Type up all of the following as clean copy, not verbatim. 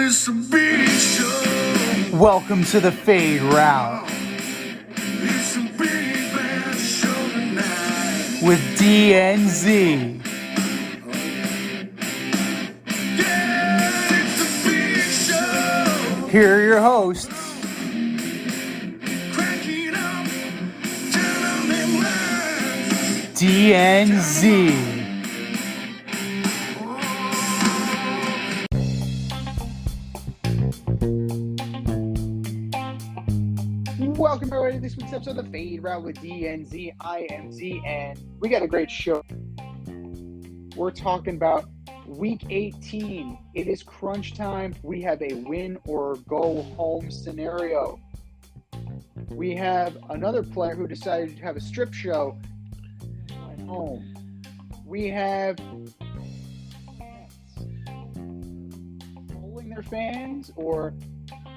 it's a big show. Welcome to the Fade Route It's a big bad show tonight. with DNZ. Yeah, it's a big show. Here are your hosts, Cracking up, telling them lies. DNZ. Welcome everybody to this week's episode of the Fade Route with DNZ. I am Z, and we got a great show. We're talking about Week 18. It is crunch time. We have a win or go home scenario. We have another player who decided to have a strip show at home. We have trolling their fans or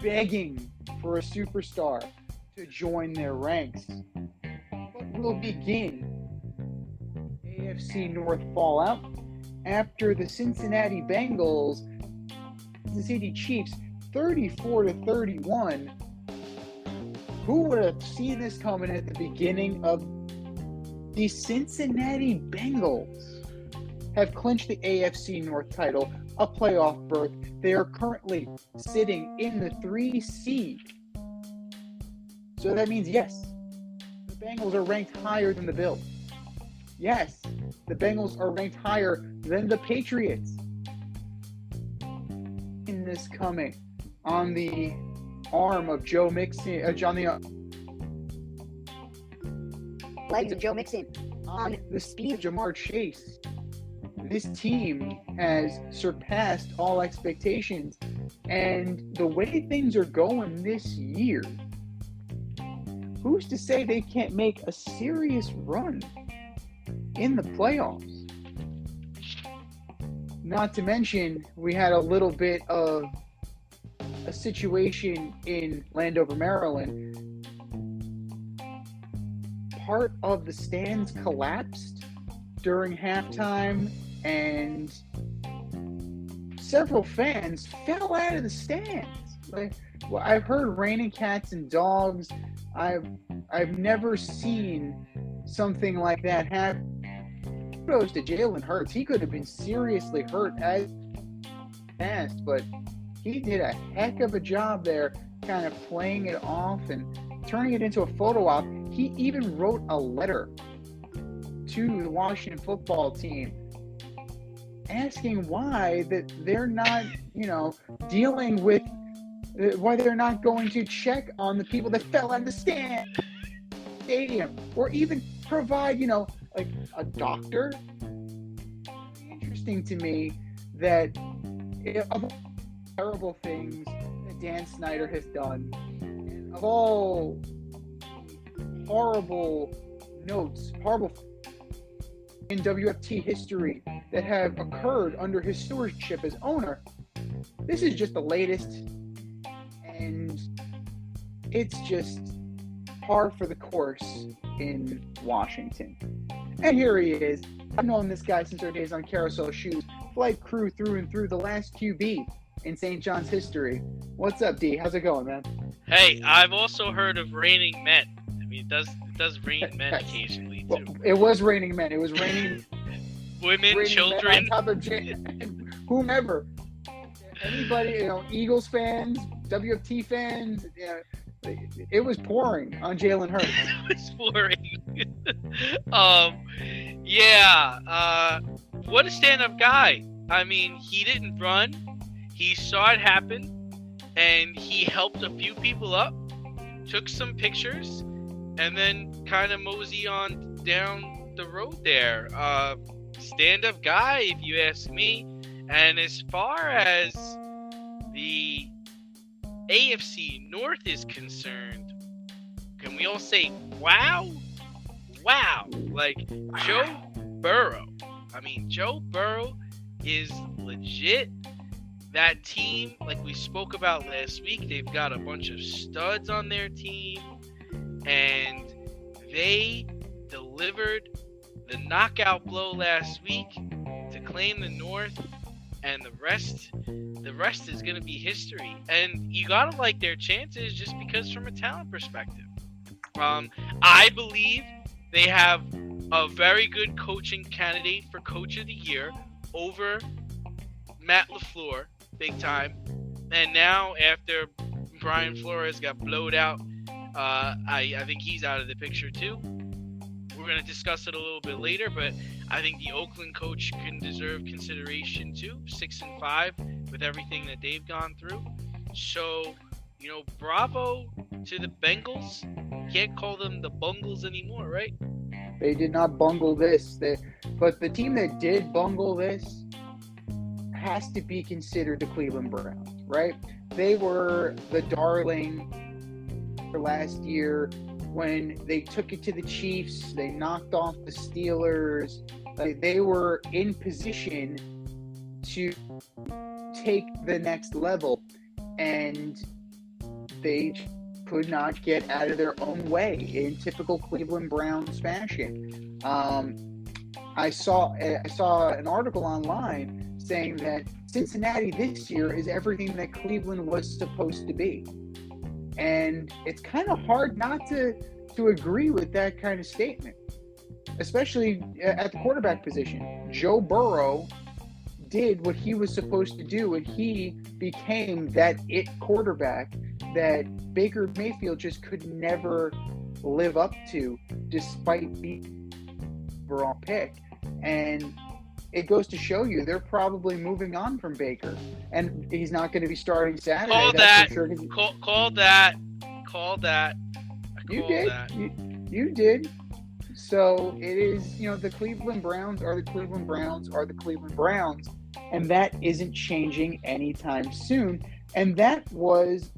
begging for a superstar to join their ranks. But we'll begin AFC North fallout after the Cincinnati Bengals, the City Chiefs, 34-31. Who would have seen this coming at the beginning of the Cincinnati Bengals have clinched the AFC North title, a playoff berth. They are currently sitting in the 3 seed. So that means, yes, the Bengals are ranked higher than the Bills. Yes, the Bengals are ranked higher than the Patriots. In this coming on the arm of Joe Mixon, legs of Joe Mixon, on the speed of Jamar Chase. This team has surpassed all expectations, and the way things are going this year, who's to say they can't make a serious run in the playoffs? Not to mention, we had a little bit of a situation in Landover, Maryland. Part of the stands collapsed during halftime, and several fans fell out of the stands. I've heard raining cats and dogs. I've never seen something like that happen. Kudos to Jalen Hurts. He could have been seriously hurt as fast, but he did a heck of a job there, kind of playing it off and turning it into a photo op. He even wrote a letter to the Washington football team asking why that they're not, dealing with why they're not going to check on the people that fell out of the stadium, or even provide, like a doctor. Interesting to me that of terrible things that Dan Snyder has done, and of all horrible in WFT history that have occurred under his stewardship as owner, this is just the latest. And it's just par for the course in Washington. And here he is. I've known this guy since our days on Carousel Shoes, flight crew through and through, the last QB in St. John's history. What's up, D? How's it going, man? Hey, I've also heard of raining men. I mean, it does rain men occasionally, too. Well, it was raining men. It was raining women, raining children. Men on top of whomever. Anybody, Eagles fans, WFT fans, it was pouring on Jalen Hurts. It was pouring. What a stand-up guy. I mean, he didn't run. He saw it happen, and he helped a few people up, took some pictures, and then kind of mosey on down the road there. Stand-up guy, if you ask me. And as far as the AFC North is concerned, can we all say, wow? Wow. Like, Joe Burrow. I mean, Joe Burrow is legit. That team, like we spoke about last week, they've got a bunch of studs on their team. And they delivered the knockout blow last week to claim the North. and the rest is going to be history. And you got to like their chances just because from a talent perspective. I believe they have a very good coaching candidate for Coach of the Year over Matt LaFleur, big time. And now after Brian Flores got blowed out, I think he's out of the picture too. We're going to discuss it a little bit later, but I think the Oakland coach can deserve consideration too. 6-5 with everything that they've gone through. So, bravo to the Bengals. Can't call them the Bungles anymore, right? They did not bungle this. But the team that did bungle this has to be considered the Cleveland Browns, right? They were the darling for last year when they took it to the Chiefs. They knocked off the Steelers. They were in position to take the next level, and they could not get out of their own way in typical Cleveland Browns fashion. I saw an article online saying that Cincinnati this year is everything that Cleveland was supposed to be. And it's kind of hard not to agree with that kind of statement, especially at the quarterback position. Joe Burrow did what he was supposed to do, and he became that it quarterback that Baker Mayfield just could never live up to despite being the overall pick. And it goes to show you they're probably moving on from Baker, and he's not going to be starting Saturday. Call that's that. For sure. Call that. Call that. You did. You did. So it is, the Cleveland Browns are the Cleveland Browns are the Cleveland Browns, and that isn't changing anytime soon. And that was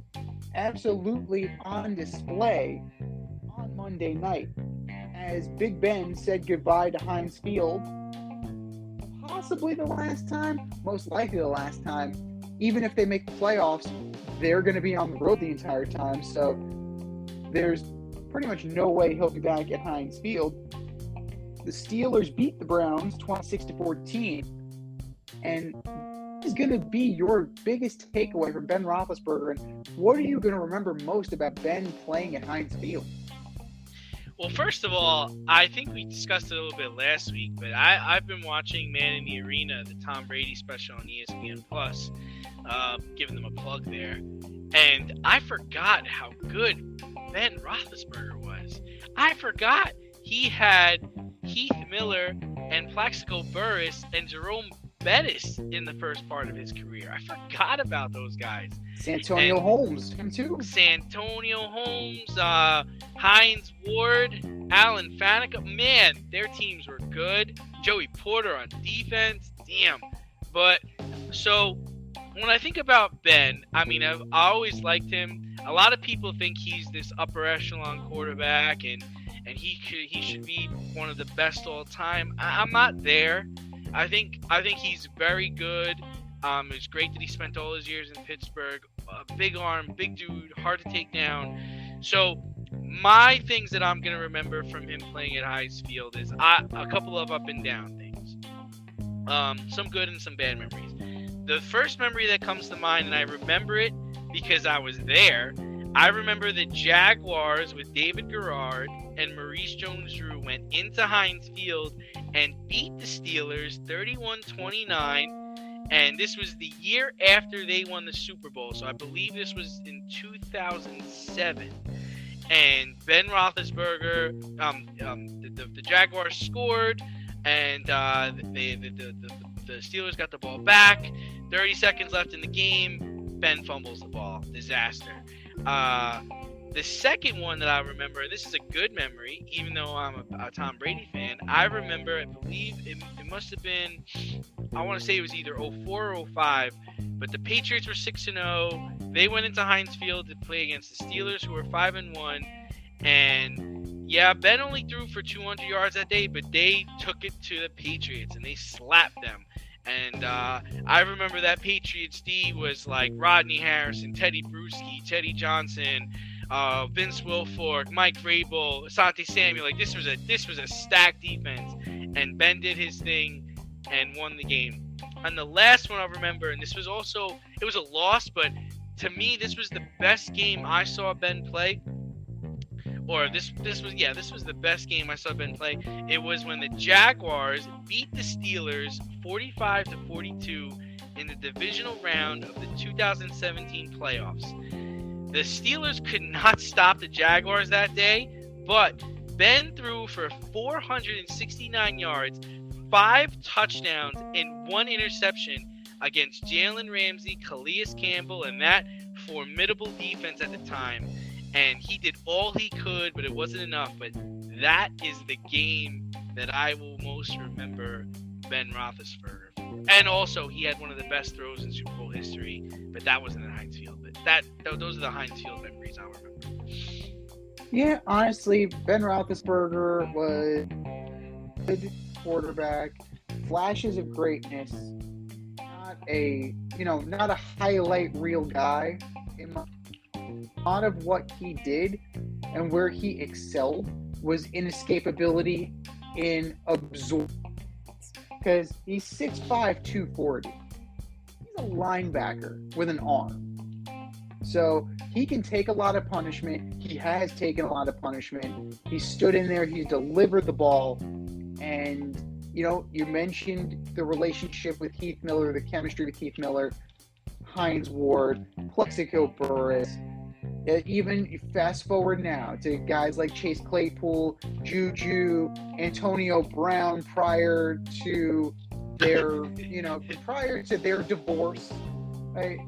absolutely on display on Monday night as Big Ben said goodbye to Heinz Field. Possibly the last time, most likely the last time. Even if they make the playoffs, they're going to be on the road the entire time. So there's pretty much no way he'll be back at Heinz Field. The Steelers beat the Browns 26-14. And this is going to be your biggest takeaway from Ben Roethlisberger. And what are you going to remember most about Ben playing at Heinz Field? Well, first of all, I think we discussed it a little bit last week, but I've been watching Man in the Arena, the Tom Brady special on ESPN Plus, giving them a plug there, and I forgot how good Ben Roethlisberger was. I forgot he had Heath Miller and Plaxico Burress and Jerome Bettis in the first part of his career. I forgot about those guys. Santonio Holmes, him too. Santonio Holmes, Hines Ward, Alan Faneca. Man, their teams were good. Joey Porter on defense. Damn. But, so, when I think about Ben, I mean, I always liked him. A lot of people think he's this upper echelon quarterback, and he should be one of the best all time. I'm not there. I think he's very good. It's great that he spent all his years in Pittsburgh. Big arm, big dude, hard to take down. So my things that I'm going to remember from him playing at Heinz Field is a couple of up and down things. Some good and some bad memories. The first memory that comes to mind, and I remember it because I was there, I remember the Jaguars with David Garrard and Maurice Jones-Drew went into Heinz Field and beat the Steelers 31-29. And this was the year after they won the Super Bowl. So I believe this was in 2007. And Ben Roethlisberger, the Jaguars scored, and the Steelers got the ball back. 30 seconds left in the game. Ben fumbles the ball. Disaster. The second one that I remember, and this is a good memory, even though I'm a Tom Brady fan, I remember, I believe it must have been, I want to say it was either 04 or 05, but the Patriots were 6-0. They went into Heinz Field to play against the Steelers, who were 5-1. And yeah, Ben only threw for 200 yards that day, but they took it to the Patriots and they slapped them. And I remember that Patriots D was like Rodney Harrison, Teddy Bruschi, Teddy Johnson, Vince Wilfork, Mike Vrabel, Asante Samuel. Like this was a stacked defense, and Ben did his thing and won the game. And the last one I'll remember, and this was also, it was a loss, but to me, this was the best game I saw Ben play. Or this was the best game I saw Ben play. It was when the Jaguars beat the Steelers 45-42 in the divisional round of the 2017 playoffs. The Steelers could not stop the Jaguars that day, but Ben threw for 469 yards, 5 touchdowns, and 1 interception against Jalen Ramsey, Calais Campbell, and that formidable defense at the time. And he did all he could, but it wasn't enough. But that is the game that I will most remember Ben Roethlisberger. And also, he had one of the best throws in Super Bowl history, but that wasn't at Heinz Field. But those are the Heinz Field memories I'll remember. Yeah, honestly, Ben Roethlisberger was a good quarterback, flashes of greatness, not a highlight reel guy. A lot of what he did and where he excelled was inescapability in absorb. Because he's 6'5", 240. He's a linebacker with an arm. So he can take a lot of punishment. He has taken a lot of punishment. He stood in there. He's delivered the ball. And, you mentioned the relationship with Heath Miller, the chemistry with Heath Miller, Hines Ward, Plexico Burress. Even fast forward now to guys like Chase Claypool, Juju, Antonio Brown prior to their divorce. Right?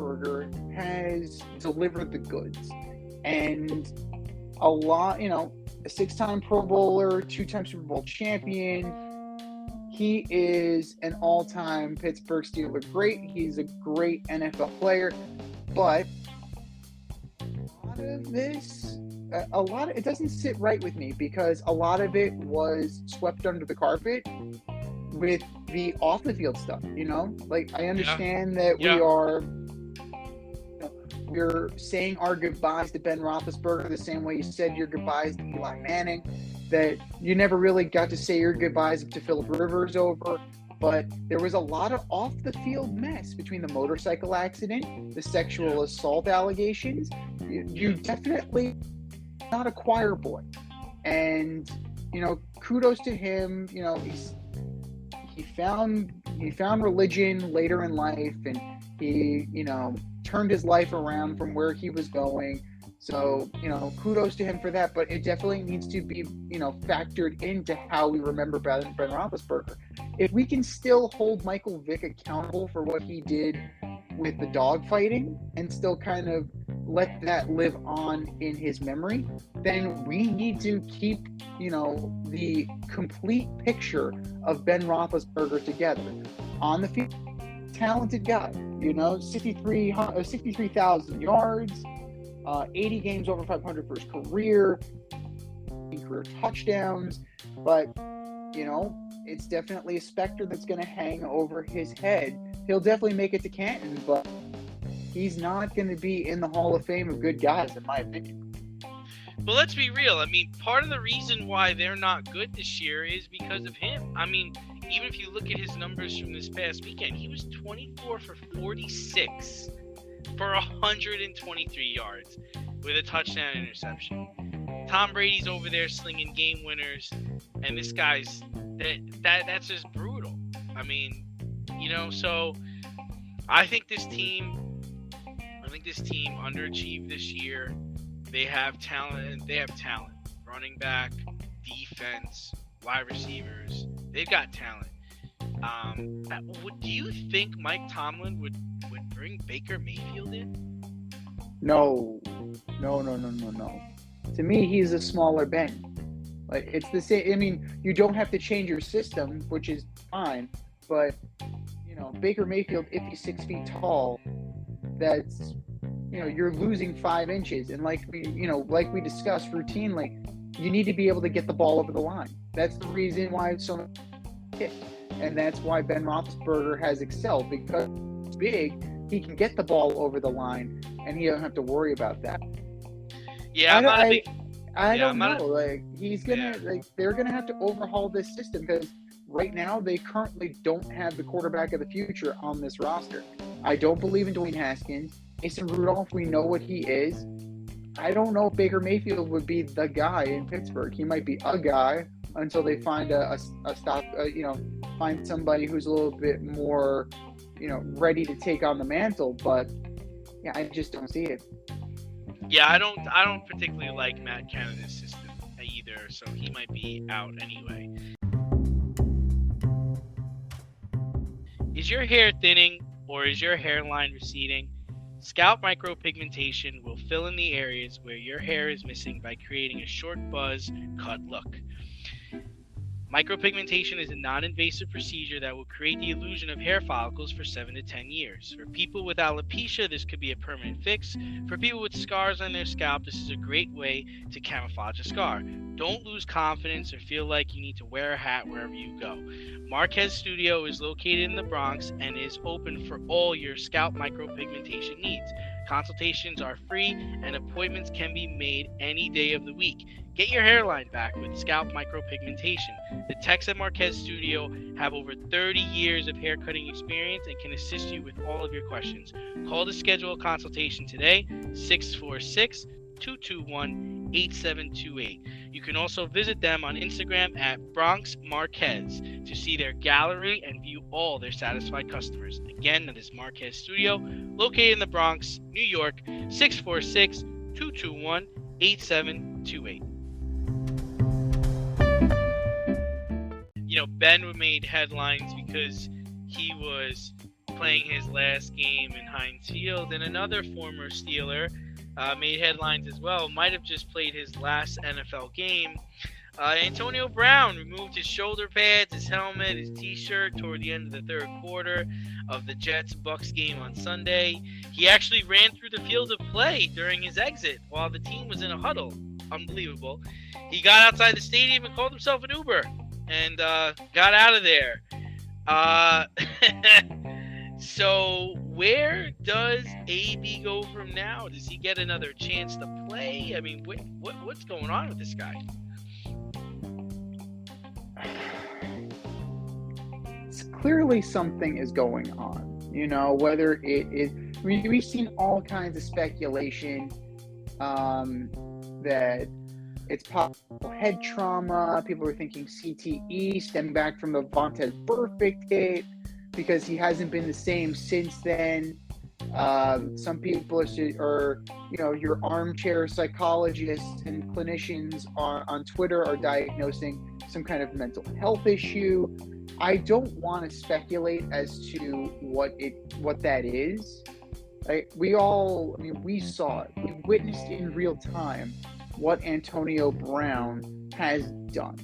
Roethlisberger has delivered the goods, and a lot. A 6-time Pro Bowler, 2-time Super Bowl champion. He is an all-time Pittsburgh Steeler great. He's a great NFL player. But a lot of this, it doesn't sit right with me because a lot of it was swept under the carpet with the off the field stuff. I understand that we're saying our goodbyes to Ben Roethlisberger the same way you said your goodbyes to Eli Manning. That you never really got to say your goodbyes to Phillip Rivers over. But there was a lot of off-the-field mess between the motorcycle accident, the sexual assault allegations. You definitely not a choir boy. And, kudos to him. He found religion later in life, and he, turned his life around from where he was going. So, kudos to him for that. But it definitely needs to be, factored into how we remember Ben Roethlisberger. If we can still hold Michael Vick accountable for what he did with the dog fighting and still kind of let that live on in his memory, then we need to keep, the complete picture of Ben Roethlisberger together. On the field, talented guy, 63,000 yards, 80 games over 500 for his career touchdowns, but, it's definitely a specter that's going to hang over his head. He'll definitely make it to Canton, but he's not going to be in the Hall of Fame of good guys, in my opinion. But let's be real. I mean, part of the reason why they're not good this year is because of him. I mean, even if you look at his numbers from this past weekend, he was 24 for 46 for 123 yards with a touchdown interception. Tom Brady's over there slinging game winners, and this guy's that's just brutal. I mean, so I think this team underachieved this year. They have talent. Running back, defense, wide receivers. They've got talent. Do you think Mike Tomlin would bring Baker Mayfield in? No. To me, he's a smaller Ben. Like, it's the same. I mean, you don't have to change your system, which is fine. But, Baker Mayfield, if he's 6 feet tall, that's, you're losing 5 inches. And like we discussed routinely, you need to be able to get the ball over the line. That's the reason why it's so hit. And that's why Ben Roethlisberger has excelled, because he's big, he can get the ball over the line, and he doesn't have to worry about that. Yeah, I don't know. He's gonna they're gonna have to overhaul this system, because right now they currently don't have the quarterback of the future on this roster. I don't believe in Dwayne Haskins. Mason Rudolph, we know what he is. I don't know if Baker Mayfield would be the guy in Pittsburgh. He might be a guy until they find find somebody who's a little bit more, ready to take on the mantle. But yeah, I just don't see it. Yeah, I don't particularly like Matt Canada's system either, so he might be out anyway. Is your hair thinning or is your hairline receding? Scalp micropigmentation will fill in the areas where your hair is missing by creating a short buzz cut look. Micropigmentation is a non-invasive procedure that will create the illusion of hair follicles for 7 to 10 years. For people with alopecia, this could be a permanent fix. For people with scars on their scalp, this is a great way to camouflage a scar. Don't lose confidence or feel like you need to wear a hat wherever you go. Marquez Studio is located in the Bronx and is open for all your scalp micropigmentation needs. Consultations are free and appointments can be made any day of the week. Get your hairline back with scalp micropigmentation. The techs at Marquez Studio have over 30 years of hair cutting experience and can assist you with all of your questions. Call to schedule a consultation today, 646-221-8728. You can also visit them on Instagram at Bronx Marquez to see their gallery and view all their satisfied customers. Again, that is Marquez Studio, located in the Bronx, New York, 646-221-8728. Ben made headlines because he was playing his last game in Heinz Field, and another former Steeler made headlines as well. Might have just played his last NFL game. Antonio Brown removed his shoulder pads, his helmet, his t-shirt toward the end of the third quarter of the Jets-Bucs game on Sunday. He actually ran through the field of play during his exit while the team was in a huddle. Unbelievable. He got outside the stadium and called himself an Uber and got out of there. So where does AB go from now? Does he get another chance to play? I mean, what's going on with this guy? It's clearly something is going on. Whether it is, we've seen all kinds of speculation that it's possible head trauma. People are thinking CTE stemming back from the Vontaze Burfict hit because he hasn't been the same since then. Some people are your armchair psychologists and clinicians on Twitter are diagnosing some kind of mental health issue. I don't want to speculate as to what that is. We saw it. We witnessed in real time what Antonio Brown has done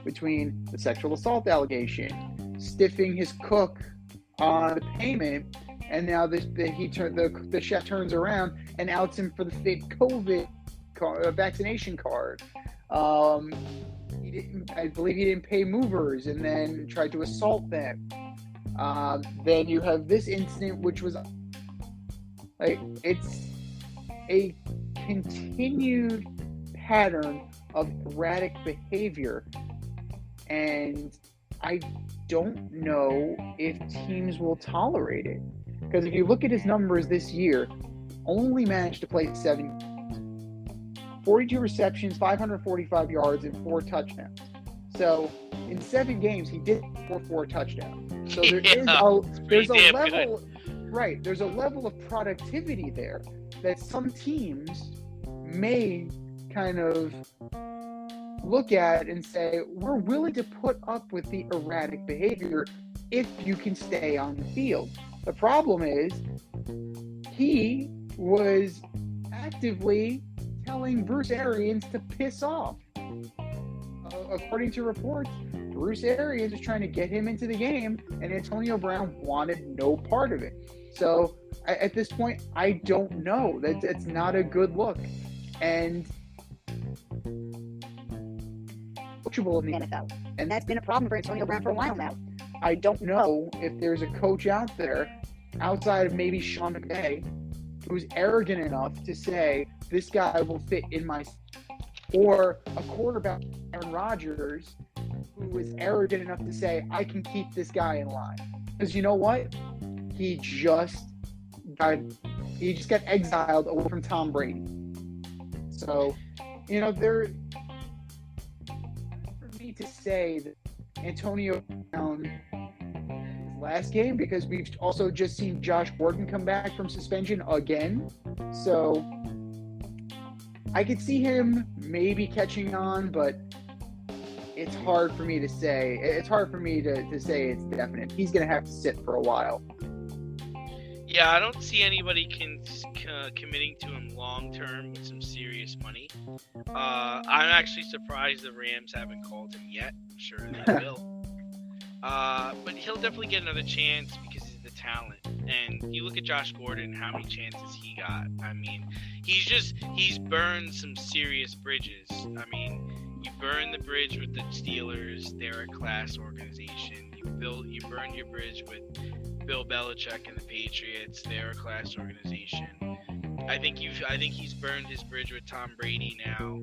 between the sexual assault allegation, stiffing his cook on the payment, and now the chef turns around and outs him for the fake COVID vaccination card. I believe he didn't pay movers and then tried to assault them. Then you have this incident, which was it's a continued pattern of erratic behavior, and I don't know if teams will tolerate it. Because if you look at his numbers this year, only managed to play 42 receptions, 545 yards, and 4 touchdowns. So in 7 games, he did score 4 touchdowns. So there's a level, right? There's a level of productivity there that some teams may kind of look at and say, we're willing to put up with the erratic behavior if you can stay on the field. The problem is he was actively telling Bruce Arians to piss off. According to reports, Bruce Arians was trying to get him into the game, and Antonio Brown wanted no part of it. So at this point, I don't know. That's not a good look. And coachable in the NFL. And that's been a problem for Antonio Brown for a while now. I don't know if there's a coach out there, outside of maybe Sean McVay, who's arrogant enough to say, this guy will fit in my... Or a quarterback, Aaron Rodgers, who was arrogant enough to say, I can keep this guy in line. Because you know what? He just got exiled away from Tom Brady. So, there for me to say that Antonio Brown his last game, because we've also just seen Josh Gordon come back from suspension again. So I could see him maybe catching on, but it's hard for me to say. It's hard for me to say it's definite. He's going to have to sit for a while. Yeah, I don't see anybody committing to him long term with some serious money. I'm actually surprised the Rams haven't called him yet. I'm sure they will. But he'll definitely get another chance because he's the talent. And you look at Josh Gordon, how many chances he got. I mean, he's burned some serious bridges. I mean, you burn the bridge with the Steelers. They're a class organization. You burn your bridge with Bill Belichick and the Patriots. They're a class organization. I think he's burned his bridge with Tom Brady now,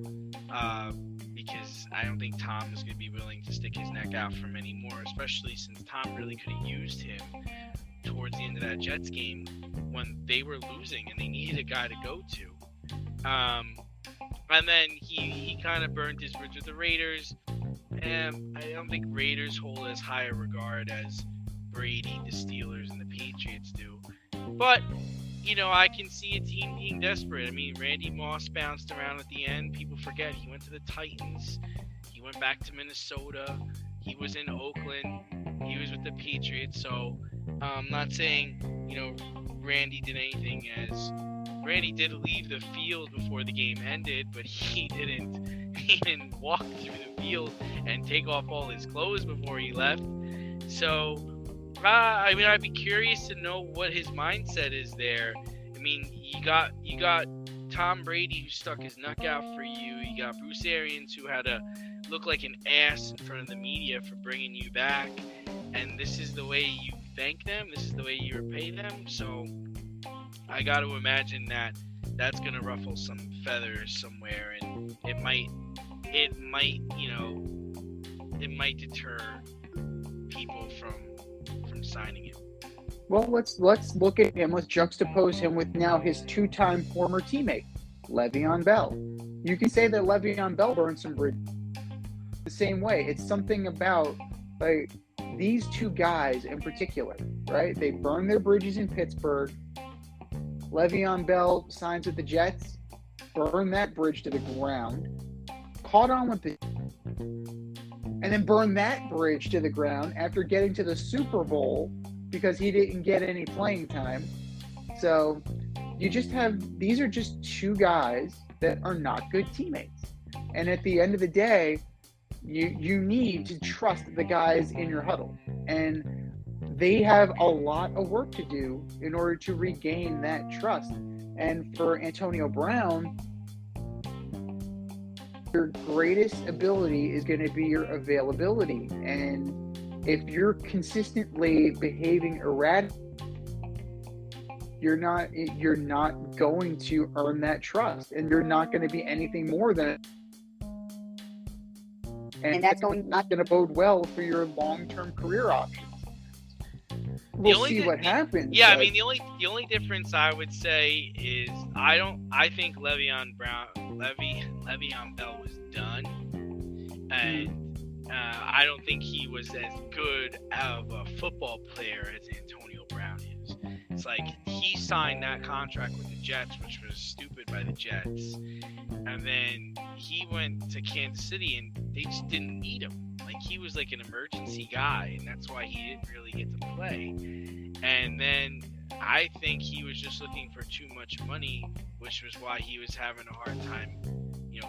because I don't think Tom is going to be willing to stick his neck out for him anymore, especially since Tom really could have used him towards the end of that Jets game when they were losing and they needed a guy to go to. And then he kind of burned his bridge with the Raiders, and I don't think Raiders hold as high a regard as Brady, the Steelers, and the Patriots do. But, I can see a team being desperate. I mean, Randy Moss bounced around at the end. People forget he went to the Titans. He went back to Minnesota. He was in Oakland. He was with the Patriots. So, I'm not saying, Randy did anything as... Randy did leave the field before the game ended, but he didn't walk through the field and take off all his clothes before he left. So, I'd be curious to know what his mindset is there. I mean, you got Tom Brady who stuck his neck out for you. You got Bruce Arians who had to look like an ass in front of the media for bringing you back. And this is the way you thank them. This is the way you repay them. So I got to imagine that that's going to ruffle some feathers somewhere, and it might deter people from signing him. Well, let's look at him. Let's juxtapose him with now his two-time former teammate, Le'Veon Bell. You can say that Le'Veon Bell burned some bridges the same way. It's something about these two guys in particular, right? They burned their bridges in Pittsburgh. Le'Veon Bell signs with the Jets, burned that bridge to the ground, caught on with the, and then burned that bridge to the ground after getting to the Super Bowl because he didn't get any playing time. So these are just two guys that are not good teammates. And at the end of the day, you need to trust the guys in your huddle. And they have a lot of work to do in order to regain that trust. And for Antonio Brown, your greatest ability is going to be your availability. And if you're consistently behaving erratically, you're not going to earn that trust, and you're not going to be anything more than. And that's not going to bode well for your long-term career options. We'll see what happens. Yeah, I mean, the only difference I would say is I think Le'Veon Bell was done, and I don't think he was as good of a football player as Antonio Brown is. It's like he signed that contract with the Jets, which was stupid by the Jets, and then he went to Kansas City and they just didn't need him. Like, he was like an emergency guy, and that's why he didn't really get to play. And then I think he was just looking for too much money, which was why he was having a hard time,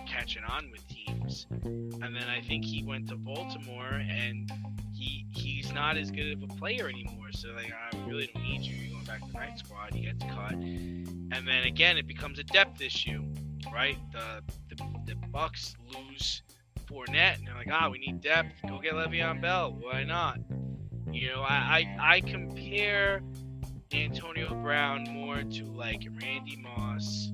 catching on with teams. And then I think he went to Baltimore, and he's not as good of a player anymore. So, I really don't need you. You're going back to the night squad. He gets cut. And then, again, it becomes a depth issue, right? The Bucs lose Fournette, and they're like, we need depth. Go get Le'Veon Bell. Why not? I compare Antonio Brown more to like Randy Moss,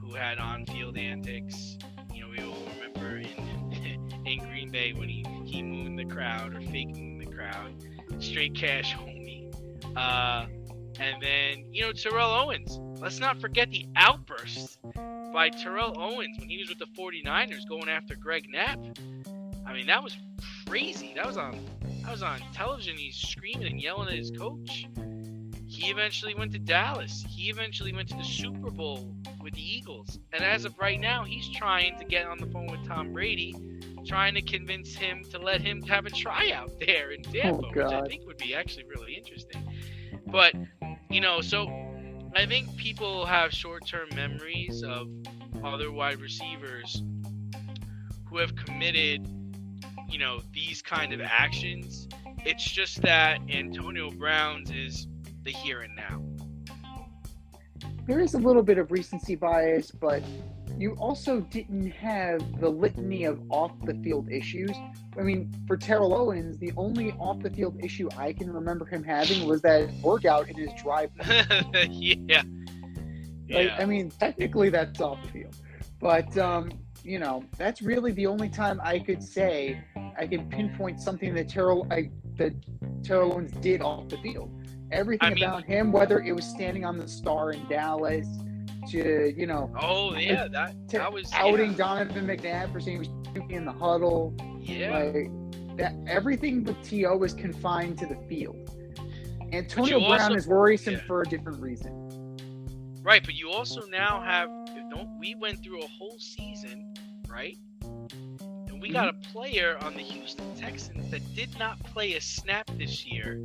who had on-field antics. We all remember in Green Bay when he he mooned the crowd or fake mooned the crowd. Straight cash, homie. And then, Terrell Owens. Let's not forget the outbursts by Terrell Owens when he was with the 49ers going after Greg Knapp. I mean, that was crazy. That was on television. He's screaming and yelling at his coach. He eventually went to Dallas. He eventually went to the Super Bowl with the Eagles. And as of right now, he's trying to get on the phone with Tom Brady, trying to convince him to let him have a tryout there in Tampa, which I think would be actually really interesting. But, so I think people have short-term memories of other wide receivers who have committed, these kind of actions. It's just that Antonio Brown's is the here and now. There is a little bit of recency bias, but you also didn't have the litany of off-the-field issues. I mean, for Terrell Owens, the only off-the-field issue I can remember him having was that workout in his driveway. Yeah. I mean, technically that's off the field. But, that's really the only time I could say I can pinpoint something that Terrell Owens did off the field. Everything about him, whether it was standing on the star in Dallas to, that was outing Donovan McNabb for saying he was puking in the huddle. Yeah. That everything with T.O. is confined to the field. Antonio Brown is worrisome for a different reason. Right, but you also now have we went through a whole season, right? And we got a player on the Houston Texans that did not play a snap this year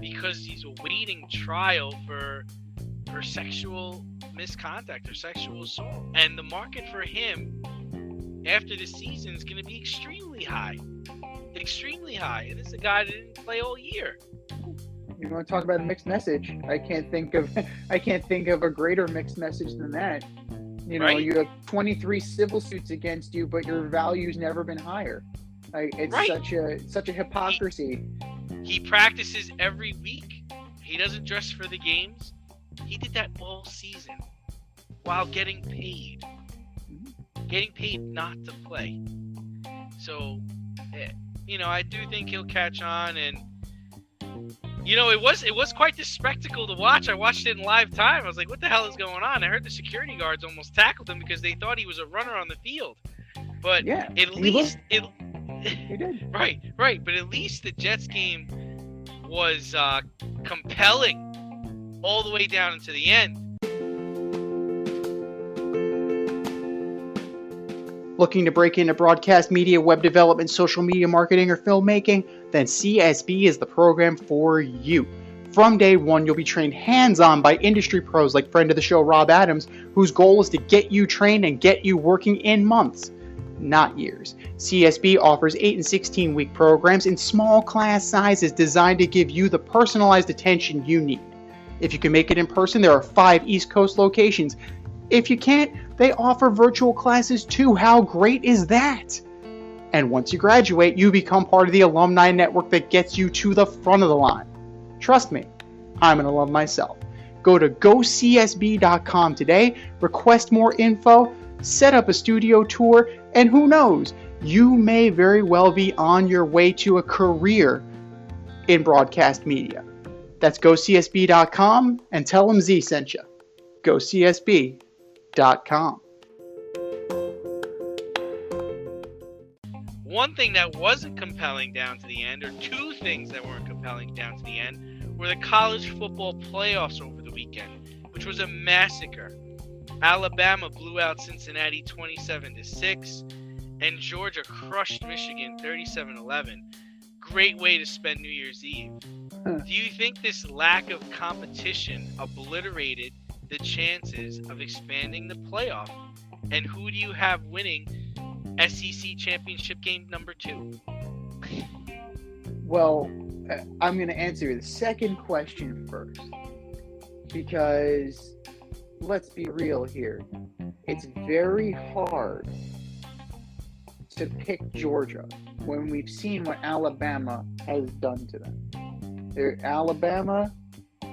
because he's awaiting trial for sexual misconduct or sexual assault. And the market for him after the season is going to be extremely high. Extremely high. And this is a guy that didn't play all year. You want to talk about a mixed message? I can't think of a greater mixed message than that. Right. You have 23 civil suits against you, but your value's never been higher. It's such a hypocrisy. He practices every week. He doesn't dress for the games. He did that all season while getting paid. Getting paid not to play. So, I do think he'll catch on, and it was quite the spectacle to watch. I watched it in live time. I was like, what the hell is going on? I heard the security guards almost tackled him because they thought he was a runner on the field. But at least he did. Right. But at least the Jets game was compelling all the way down into the end. Looking to break into broadcast media, web development, social media marketing, or filmmaking? Then CSB is the program for you. From day one, you'll be trained hands-on by industry pros like friend of the show Rob Adams, whose goal is to get you trained and get you working in months, not years. CSB offers 8 and 16-week programs in small class sizes designed to give you the personalized attention you need. If you can make it in person, there are 5 East Coast locations. If you can't, they offer virtual classes too. How great is that? And once you graduate, you become part of the alumni network that gets you to the front of the line. Trust me, I'm an alum myself. Go to gocsb.com today, request more info, set up a studio tour, and who knows, you may very well be on your way to a career in broadcast media. That's gocsb.com and tell them Z sent you. gocsb.com. One thing that wasn't compelling down to the end, or two things that weren't compelling down to the end, were the college football playoffs over the weekend, which was a massacre. Alabama blew out Cincinnati 27-6, and Georgia crushed Michigan 37-11. Great way to spend New Year's Eve. Do you think this lack of competition obliterated the chances of expanding the playoff? And who do you have winning SEC championship game number 2? Well, I'm going to answer the second question first, because let's be real here. It's very hard to pick Georgia when we've seen what Alabama has done to them. Alabama,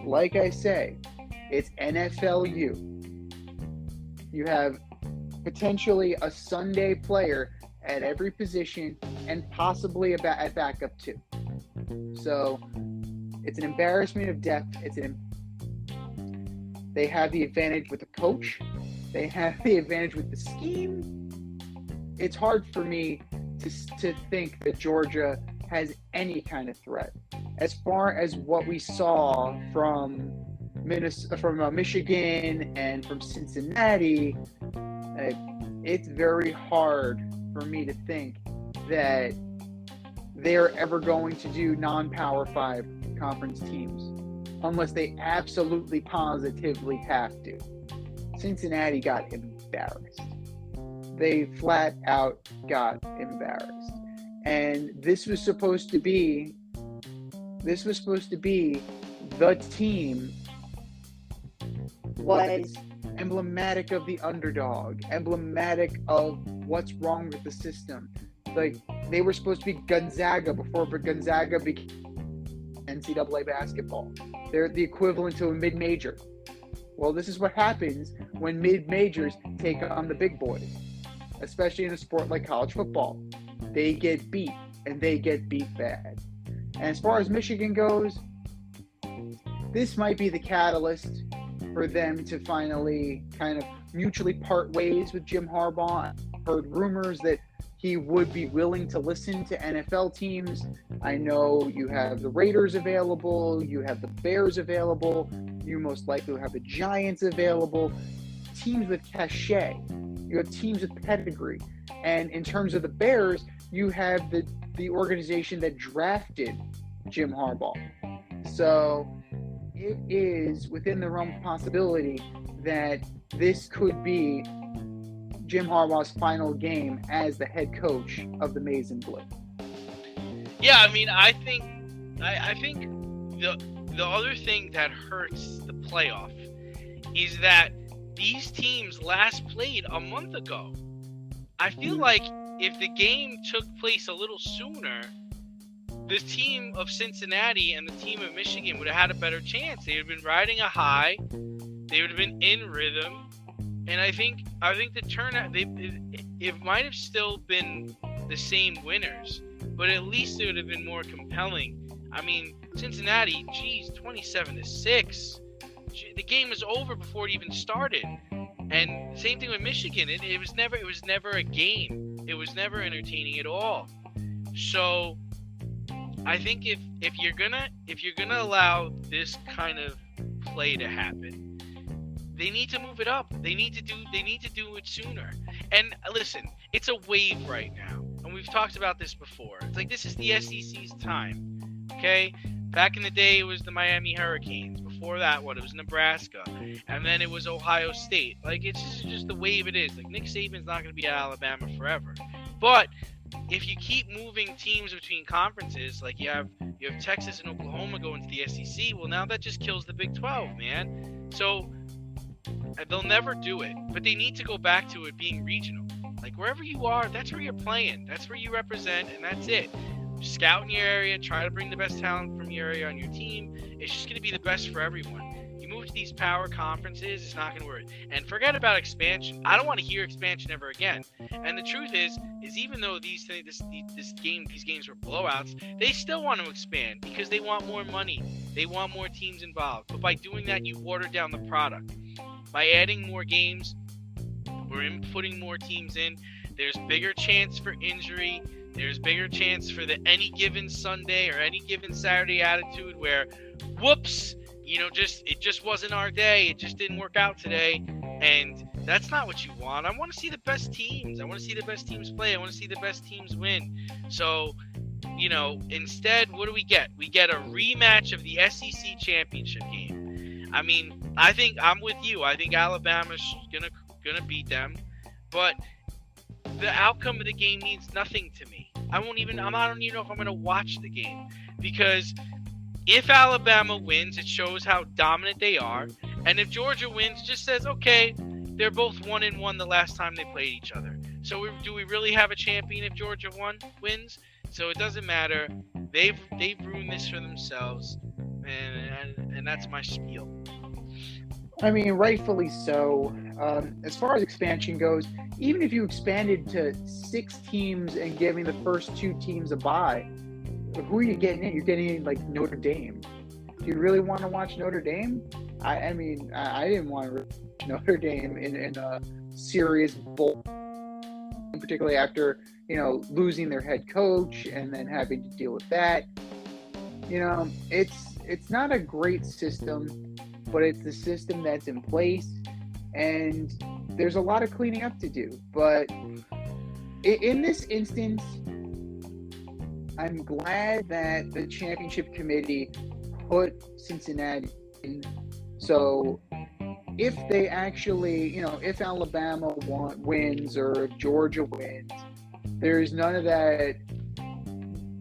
like I say, it's NFLU. You have potentially a Sunday player at every position and possibly at backup too. So it's an embarrassment of depth. They have the advantage with the coach. They have the advantage with the scheme. It's hard for me to think that Georgia has any kind of threat. As far as what we saw from Michigan and from Cincinnati, it's very hard for me to think that they're ever going to do non-Power 5 conference teams unless they absolutely positively have to. Cincinnati got embarrassed. They flat out got embarrassed. And this was supposed to be the team was emblematic of the underdog, emblematic of what's wrong with the system. Like, they were supposed to be Gonzaga before Gonzaga became NCAA basketball. They're the equivalent to a mid-major. Well, this is what happens when mid-majors take on the big boys, especially in a sport like college football. They get beat, and they get beat bad. And as far as Michigan goes, this might be the catalyst for them to finally kind of mutually part ways with Jim Harbaugh. I've heard rumors that he would be willing to listen to NFL teams. I know you have the Raiders available, you have the Bears available, you most likely have the Giants available. Teams with cachet. You have teams with pedigree. And in terms of the Bears, you have the organization that drafted Jim Harbaugh. So it is within the realm of possibility that this could be Jim Harbaugh's final game as the head coach of the Maize and Blue. Yeah, I mean, I think the other thing that hurts the playoff is that these teams last played a month ago. I feel like if the game took place a little sooner, the team of Cincinnati and the team of Michigan would have had a better chance. They would have been riding a high. They would have been in rhythm. And I think the turnout, it might have still been the same winners, but at least it would have been more compelling. I mean, Cincinnati, 27-6. The game was over before it even started. And same thing with Michigan. It was never a game. It was never entertaining at all. So I think if you're gonna allow this kind of play to happen, they need to move it up. They need to do it sooner. And listen, it's a wave right now, and we've talked about this before. It's like this is the SEC's time. Okay, back in the day it was the Miami Hurricanes. Before that, it was Nebraska, and then it was Ohio State. Like, it's just the wave it is. Like, Nick Saban's not going to be at Alabama forever, but if you keep moving teams between conferences, like you have Texas and Oklahoma going to the SEC, well, now that just kills the Big 12, man. So they'll never do it, but they need to go back to it being regional. Like, wherever you are, that's where you're playing. That's where you represent, and that's it. Scout in your area, try to bring the best talent from your area on your team. It's just going to be the best for everyone. You move to these power conferences, it's not going to work. And forget about expansion. I don't want to hear expansion ever again. And the truth is even though these games were blowouts, they still want to expand because they want more money. They want more teams involved. But by doing that, you water down the product. By adding more games, we're putting more teams in. There's bigger chance for injury. There's bigger chance for the any given Sunday or any given Saturday attitude where, whoops, it just wasn't our day. It just didn't work out today. And that's not what you want. I want to see the best teams. I want to see the best teams play. I want to see the best teams win. So, instead, what do we get? We get a rematch of the SEC championship game. I mean, I think I'm with you. I think Alabama's gonna beat them. But the outcome of the game means nothing to me. I don't even know if I'm going to watch the game, because if Alabama wins, it shows how dominant they are. And if Georgia wins, it just says, okay, they're both 1-1 the last time they played each other. So do we really have a champion if Georgia wins? So it doesn't matter. They've ruined this for themselves. And that's my spiel. I mean, rightfully so. As far as expansion goes, even if you expanded to 6 teams and giving the first 2 teams a bye, who are you getting in? You're getting in like Notre Dame. Do you really want to watch Notre Dame? I mean, I didn't want to watch Notre Dame in a serious bowl, particularly after, losing their head coach and then having to deal with that. It's not a great system, but it's the system that's in place, and there's a lot of cleaning up to do. But in this instance, I'm glad that the championship committee put Cincinnati in. So if they actually, if Alabama wins or if Georgia wins, there's none of that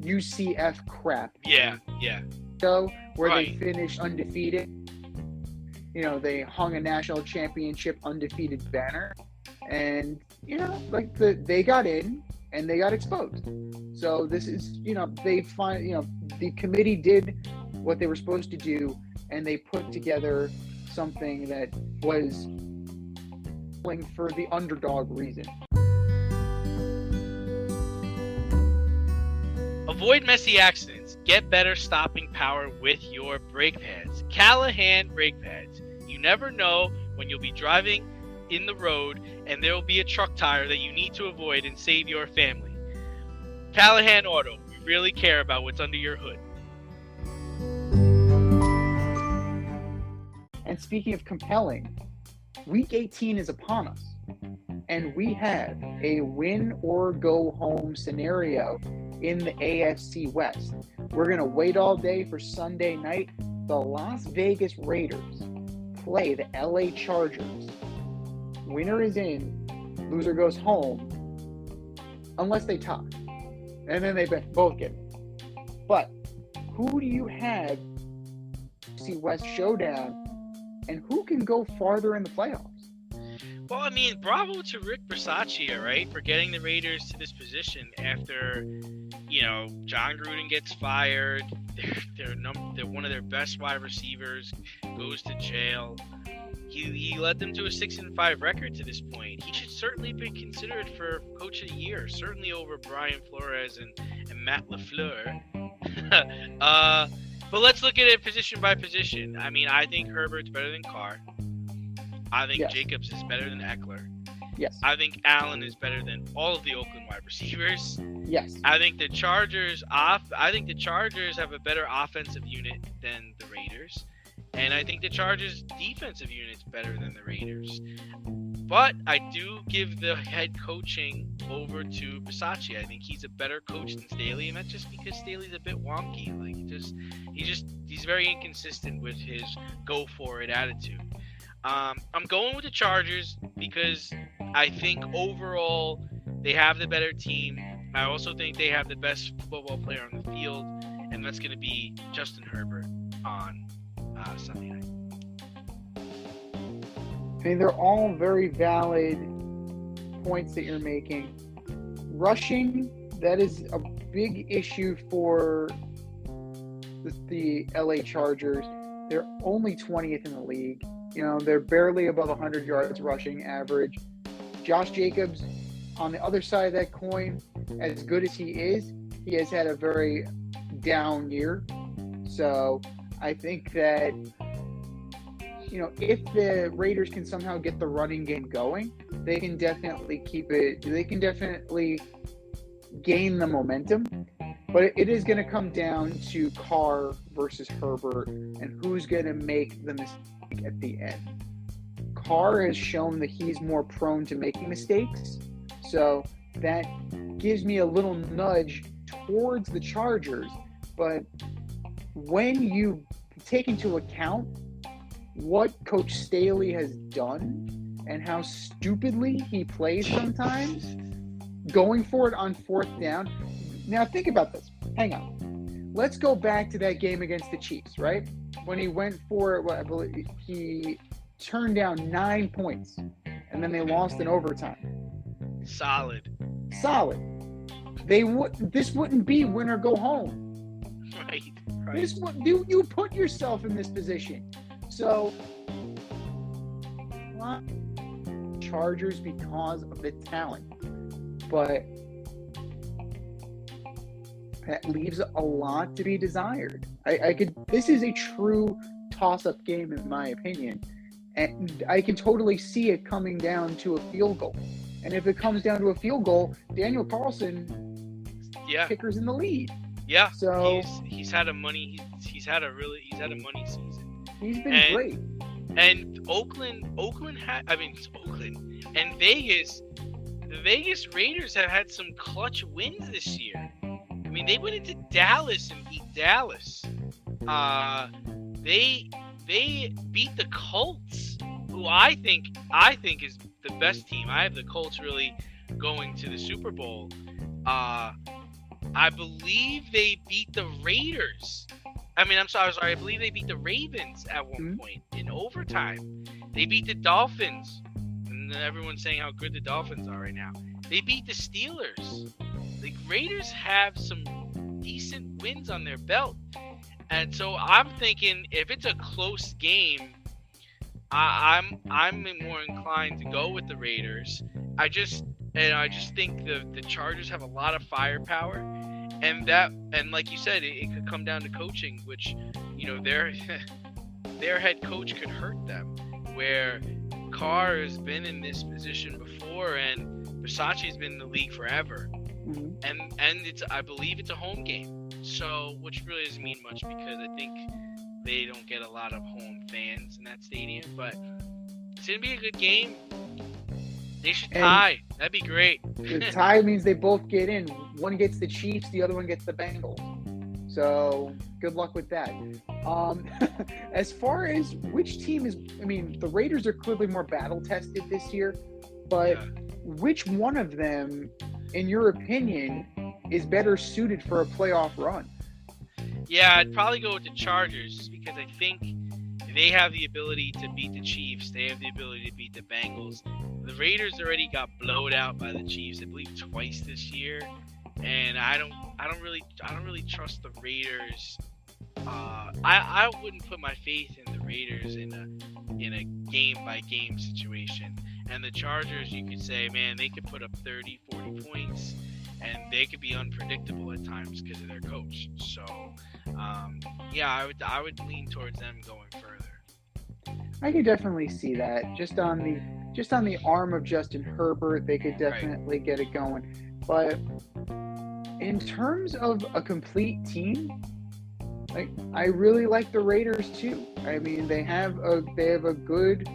UCF crap. Yeah. So where Right. they finished undefeated. They hung a national championship undefeated banner, and they got in and they got exposed. So this is, the committee did what they were supposed to do, and they put together something that was for the underdog reason. Avoid messy accidents. Get better stopping power with your brake pads. Callahan brake pads. You never know when you'll be driving in the road and there will be a truck tire that you need to avoid and save your family. Callahan Auto. We really care about what's under your hood. And speaking of compelling, Week 18 is upon us, and we have a win or go home scenario in the AFC West. We're going to wait all day for Sunday night. The Las Vegas Raiders play the LA Chargers. Winner is in, loser goes home, unless they tie. And then they both get it. But who do you have AFC West showdown, and who can go farther in the playoffs? Well, I mean, bravo to Rick Bisaccia, right, for getting the Raiders to this position after, John Gruden gets fired. They're one of their best wide receivers goes to jail. He led them to a 6-5 record to this point. He should certainly be considered for Coach of the Year, certainly over Brian Flores and Matt LaFleur. But let's look at it position by position. I mean, I think Herbert's better than Carr. I think Yes. Jacobs is better than Eckler. Yes. I think Allen is better than all of the Oakland wide receivers. Yes. I think the Chargers have a better offensive unit than the Raiders, and I think the Chargers defensive unit's better than the Raiders. But I do give the head coaching over to Bisaccia. I think he's a better coach than Staley, and that's just because Staley's a bit wonky. Like he's very inconsistent with his go for it attitude. I'm going with the Chargers because I think overall they have the better team. I also think they have the best football player on the field, and that's going to be Justin Herbert on Sunday night. I mean, they're all very valid points that you're making. Rushing, that is a big issue for the LA Chargers. They're only 20th in the league. They're barely above 100 yards rushing average. Josh Jacobs, on the other side of that coin, as good as he is, he has had a very down year. So I think that, if the Raiders can somehow get the running game going, they can definitely keep it. They can definitely gain the momentum. But it is going to come down to Carr versus Herbert and who's going to make the mistake at the end. Carr has shown that he's more prone to making mistakes. So that gives me a little nudge towards the Chargers. But when you take into account what Coach Staley has done and how stupidly he plays sometimes, going for it on 4th down. Now think about this. Hang on. Let's go back to that game against the Chiefs, right? When he went for it, I believe he turned down 9 points, and then they lost in overtime. Solid. This wouldn't be win or go home. Right. You put yourself in this position. So lot Chargers because of the talent, but that leaves a lot to be desired. This is a true toss-up game in my opinion, and I can totally see it coming down to a field goal. And if it comes down to a field goal, Daniel Carlson, kicker's in the lead. Yeah. So he's had a money season. He's been great. And Oakland and Vegas. The Vegas Raiders have had some clutch wins this year. I mean, they went into Dallas and beat Dallas. They beat the Colts, who I think is the best team. I have the Colts really going to the Super Bowl. I believe they beat the Raiders. I believe they beat the Ravens at one point in overtime. They beat the Dolphins. And everyone's saying how good the Dolphins are right now. They beat the Steelers. The Raiders have some decent wins on their belt. And so I'm thinking if it's a close game, I'm more inclined to go with the Raiders. I just think the Chargers have a lot of firepower, and like you said, it could come down to coaching, which their head coach could hurt them. Where Carr has been in this position before, and Versace's been in the league forever, and I believe it's a home game, so which really doesn't mean much because I think they don't get a lot of home fans in that stadium, but it's gonna be a good game. They should tie. That'd be great. The tie means they both get in. One gets the Chiefs, the other one gets the Bengals. So good luck with that. As far as which team the Raiders are clearly more battle tested this year, but which one of them, in your opinion, is better suited for a playoff run? Yeah, I'd probably go with the Chargers just because I think they have the ability to beat the Chiefs. They have the ability to beat the Bengals. The Raiders already got blowed out by the Chiefs, I believe, twice this year, and I don't really trust the Raiders. I wouldn't put my faith in the Raiders in a game by game situation. And the Chargers, you could say, man, they could put up 30, 40 points, and they could be unpredictable at times because of their coach. So, I would lean towards them going further. I could definitely see that. Just on the arm of Justin Herbert, they could definitely get it going. But in terms of a complete team, I really like the Raiders too. I mean, they have a good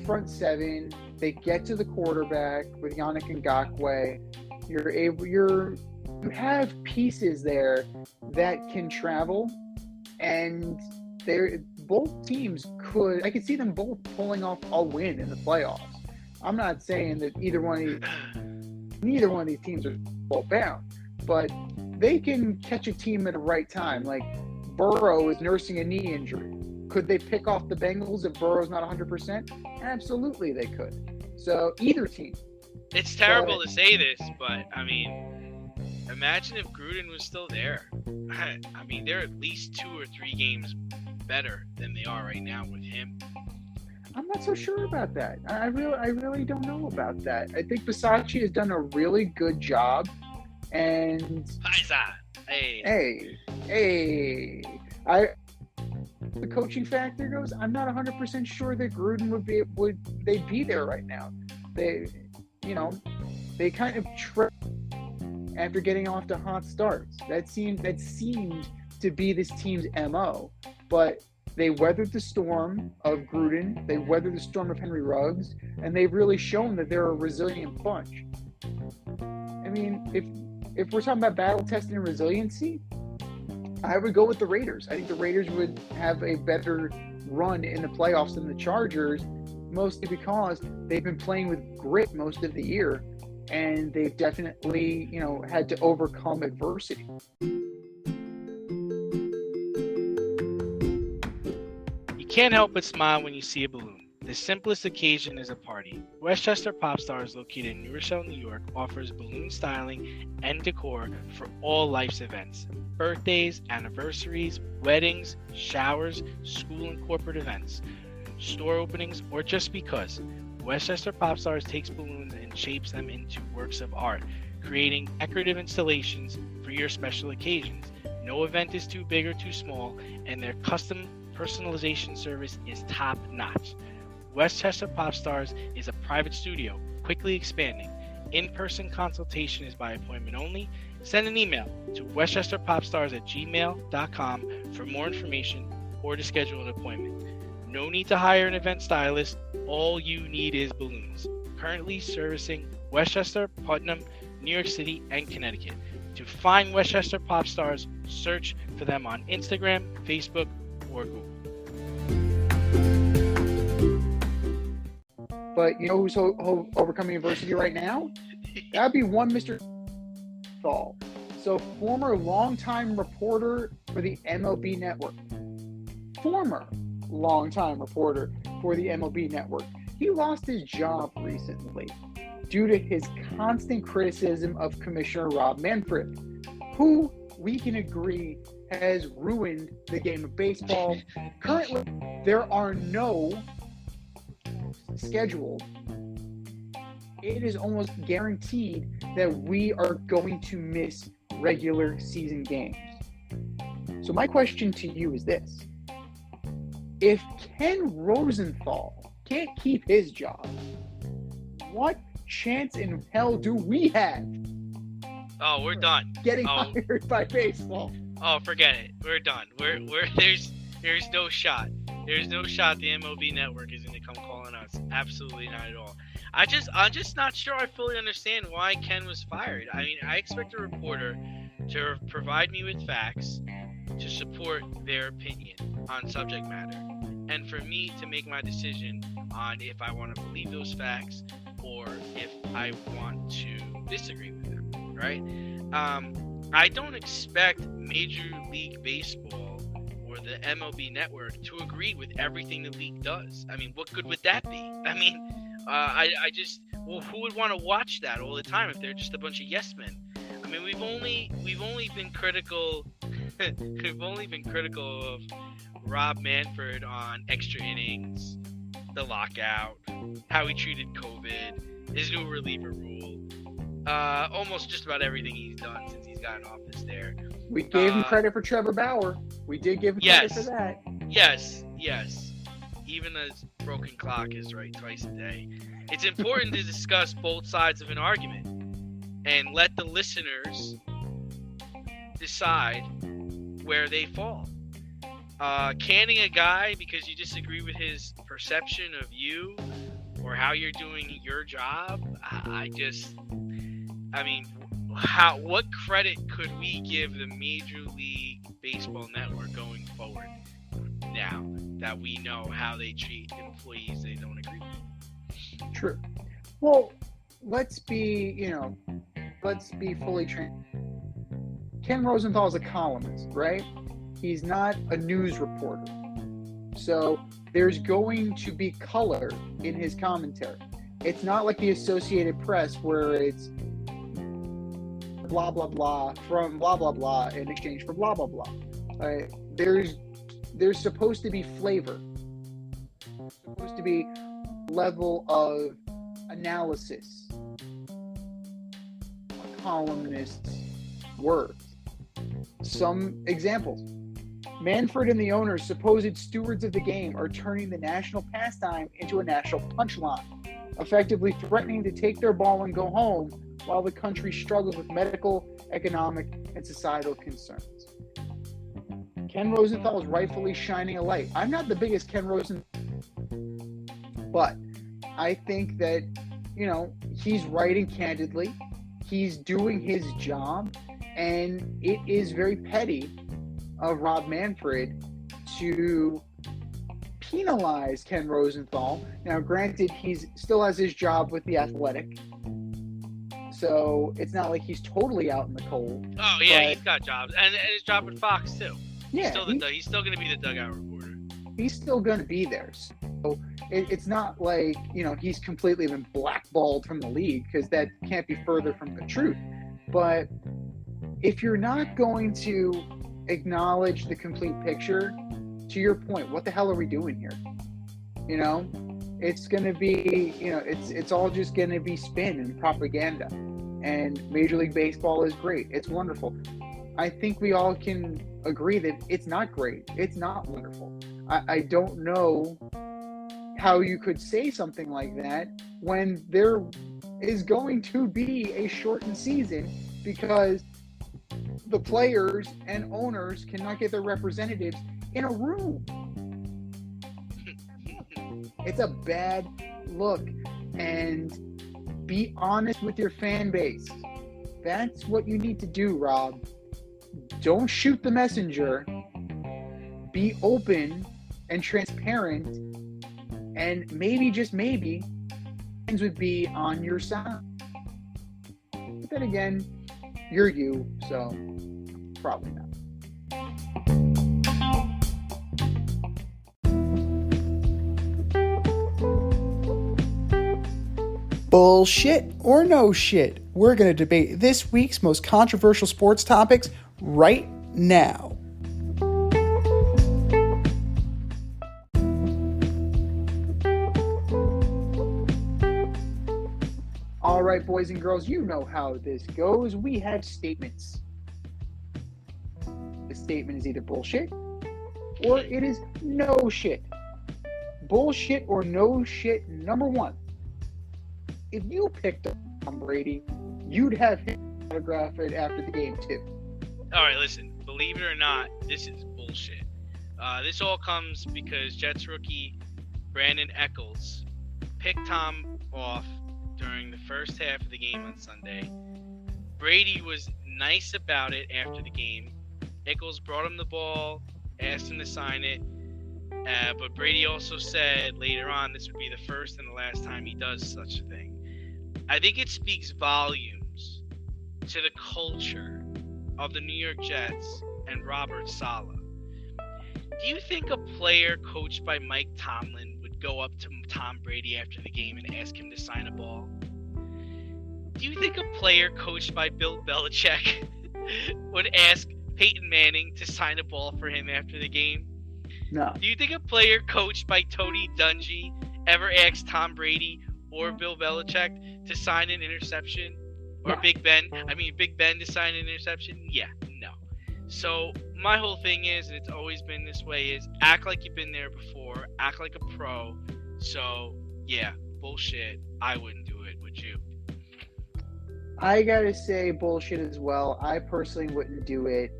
front seven. They get to the quarterback with Yannick Ngakoue. You have pieces there that can travel, and both teams I could see them both pulling off a win in the playoffs. I'm not saying that neither one of these teams are ball bound, but they can catch a team at the right time. Like Burrow is nursing a knee injury. Could they pick off the Bengals if Burrow's not 100%? Absolutely, they could. So either team. It's terrible to say this, but I mean, imagine if Gruden was still there. I mean, they're at least 2 or 3 games better than they are right now with him. I'm not so sure about that. I really don't know about that. I think Versace has done a really good job, and hey, the coaching factor goes. I'm not 100% sure that Gruden would be there right now. They kind of tripped after getting off to hot starts. That seemed to be this team's MO, but they weathered the storm of Gruden. They weathered the storm of Henry Ruggs, and they've really shown that they're a resilient bunch. I mean, if we're talking about battle testing and resiliency, I would go with the Raiders. I think the Raiders would have a better run in the playoffs than the Chargers, mostly because they've been playing with grit most of the year, and they've definitely, had to overcome adversity. You can't help but smile when you see a balloon. The simplest occasion is a party. Westchester Pop Stars, located in New Rochelle, New York, offers balloon styling and decor for all life's events. Birthdays, anniversaries, weddings, showers, school and corporate events. store openings, or just because, Westchester Popstars takes balloons and shapes them into works of art, creating decorative installations for your special occasions. No event is too big or too small, and their custom personalization service is top notch. Westchester Popstars is a private studio, quickly expanding. In-person consultation is by appointment only. Send an email to westchesterpopstars@gmail.com for more information or to schedule an appointment. No need to hire an event stylist. All you need is balloons. Currently servicing Westchester, Putnam, New York City, and Connecticut. To find Westchester Popstars, search for them on Instagram, Facebook, or Google. But you know who's overcoming adversity right now? That'd be one Mr. Thal. So, former longtime reporter for the MLB Network. Former longtime reporter for the MLB Network. He lost his job recently due to his constant criticism of Commissioner Rob Manfred, who we can agree has ruined the game of baseball. Currently, there are no scheduled. It is almost guaranteed that we are going to miss regular season games. So my question to you is this. If Ken Rosenthal can't keep his job, what chance in hell do we have? Oh, we're done. Getting hired by baseball. Oh, forget it. We're done. We're there's no shot. There's no shot the MLB Network is going to come calling us. Absolutely not at all. I'm just not sure I fully understand why Ken was fired. I mean, I expect a reporter to provide me with facts to support their opinion on subject matter, and for me to make my decision on if I want to believe those facts or if I want to disagree with them, right? I don't expect Major League Baseball or the MLB Network to agree with everything the league does. I mean, what good would that be? I mean, who would want to watch that all the time if they're just a bunch of yes men? I mean, we've only been critical of Rob Manfred on extra innings, the lockout, how he treated COVID, his new reliever rule, almost just about everything he's done since he's got in office there. We gave him credit for Trevor Bauer. We did give him credit for that. Yes. Even a broken clock is right twice a day. It's important to discuss both sides of an argument and let the listeners decide where they fall. Canning a guy because you disagree with his perception of you or how you're doing your job, what credit could we give the Major League Baseball Network going forward now that we know how they treat employees they don't agree with? True. Well, let's be fully trained. Ken Rosenthal is a columnist, right? He's not a news reporter. So there's going to be color in his commentary. It's not like the Associated Press where it's blah, blah, blah from blah, blah, blah in exchange for blah, blah, blah. There's supposed to be flavor. There's supposed to be level of analysis. A columnist's words. Some examples. Manfred and the owners, supposed stewards of the game, are turning the national pastime into a national punchline, effectively threatening to take their ball and go home while the country struggles with medical, economic, and societal concerns. Ken Rosenthal is rightfully shining a light. I'm not the biggest Ken Rosenthal, but I think that, he's writing candidly. He's doing his job, and it is very petty of Rob Manfred to penalize Ken Rosenthal. Now, granted, he still has his job with The Athletic, so it's not like he's totally out in the cold. Oh, yeah, he's got jobs. And his job with Fox, too. Yeah, he's still going to be the dugout reporter. He's still going to be there. So it's not like, he's completely been blackballed from the league, because that can't be further from the truth. But if you're not going to acknowledge the complete picture, to your point, what the hell are we doing here? You know, it's going to be, it's all just going to be spin and propaganda. And Major League Baseball is great. It's wonderful. I think we all can agree that it's not great. It's not wonderful. I don't know how you could say something like that when there is going to be a shortened season because the players and owners cannot get their representatives in a room. It's a bad look, and be honest with your fan base. That's what you need to do, Rob. Don't shoot the messenger. Be open and transparent, and maybe, just maybe, fans would be on your side. But then again, you're you, so probably not. Bullshit or no shit? We're going to debate this week's most controversial sports topics right now. All right, boys and girls, you know how this goes. We have statements. The statement is either bullshit or it is no shit. Bullshit or no shit, number one. If you picked up Tom Brady, you'd have him autograph it after the game too. All right, listen. Believe it or not, this is bullshit. This all comes because Jets rookie Brandon Eccles picked Tom off during the first half of the game on Sunday. Brady was nice about it after the game. Eccles brought him the ball, asked him to sign it. But Brady also said later on this would be the first and the last time he does such a thing. I think it speaks volumes to the culture of the New York Jets and Robert Saleh. Do you think a player coached by Mike Tomlin would go up to Tom Brady after the game and ask him to sign a ball? Do you think a player coached by Bill Belichick would ask Peyton Manning to sign a ball for him after the game? No. Do you think a player coached by Tony Dungy ever asked Tom Brady or Bill Belichick to sign an interception? Or No. Big Ben to sign an interception? Yeah, no. So my whole thing is, and it's always been this way, is act like you've been there before, act like a pro. So yeah, bullshit. I wouldn't do it, would you? I gotta say bullshit as well. I personally wouldn't do it.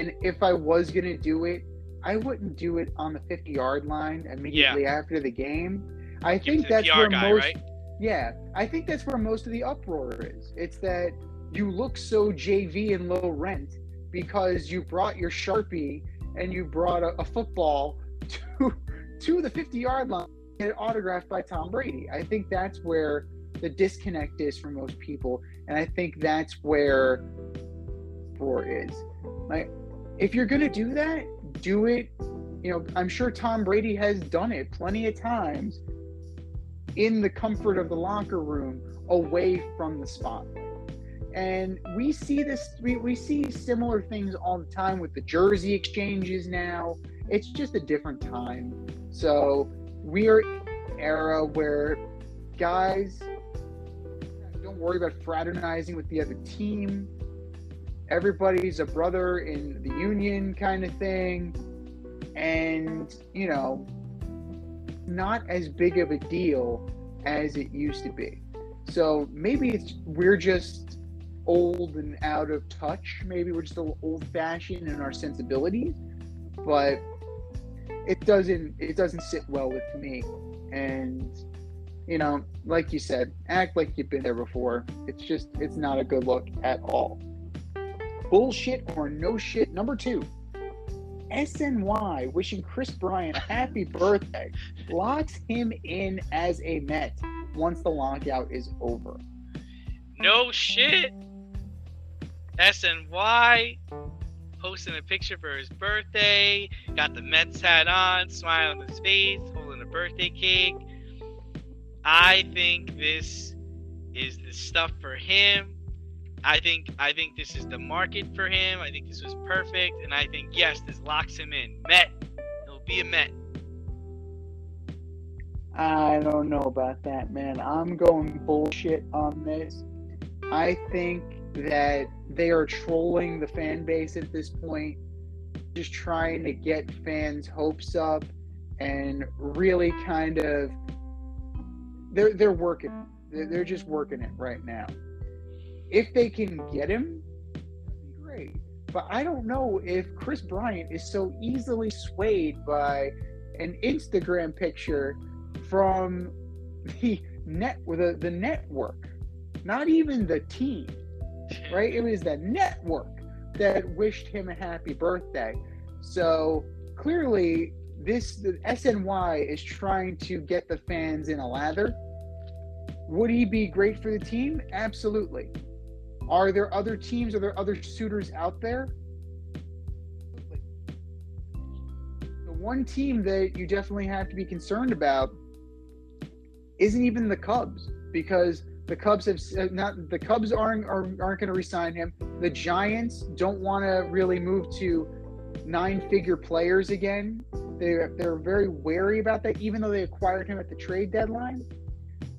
And if I was gonna do it, I wouldn't do it on the 50-yard line immediately after the game. I think that's where I think that's where most of the uproar is. It's that you look so JV and low rent because you brought your Sharpie and you brought a football to the 50-yard line and get it autographed by Tom Brady. I think that's where the disconnect is for most people, and I think that's where uproar is. Like, if you're gonna do that, do it. I'm sure Tom Brady has done it plenty of times in the comfort of the locker room, away from the spotlight. And we see this. We see similar things all the time with the jersey exchanges now. It's just a different time. So we are in an era where guys don't worry about fraternizing with the other team. Everybody's a brother in the union kind of thing. And, not as big of a deal as it used to be. So maybe we're just old and out of touch. Maybe we're just a little old-fashioned in our sensibilities. But it doesn't sit well with me. And, like you said, act like you've been there before. It's not a good look at all. Bullshit or no shit, number 2. SNY wishing Chris Bryant a happy birthday locks him in as a Met once the lockout is over. No shit. SNY posting a picture for his birthday, got the Mets hat on, smile on his face, holding a birthday cake. I think this is the stuff for him. I think this is the market for him. I think this was perfect, and I think, yes, this locks him in. Met. He'll be a Met. I don't know about that, man. I'm going bullshit on this. I think that they are trolling the fan base at this point, just trying to get fans' hopes up and really kind of they're working. They're just working it right now. If they can get him, that'd be great. But I don't know if Chris Bryant is so easily swayed by an Instagram picture from the network, not even the team, right? It was the network that wished him a happy birthday. So clearly, the SNY is trying to get the fans in a lather. Would he be great for the team? Absolutely. Are there other teams? Are there other suitors out there? The one team that you definitely have to be concerned about isn't even the Cubs, because the Cubs aren't going to re-sign him. The Giants don't want to really move to 9-figure players again. They're very wary about that, even though they acquired him at the trade deadline.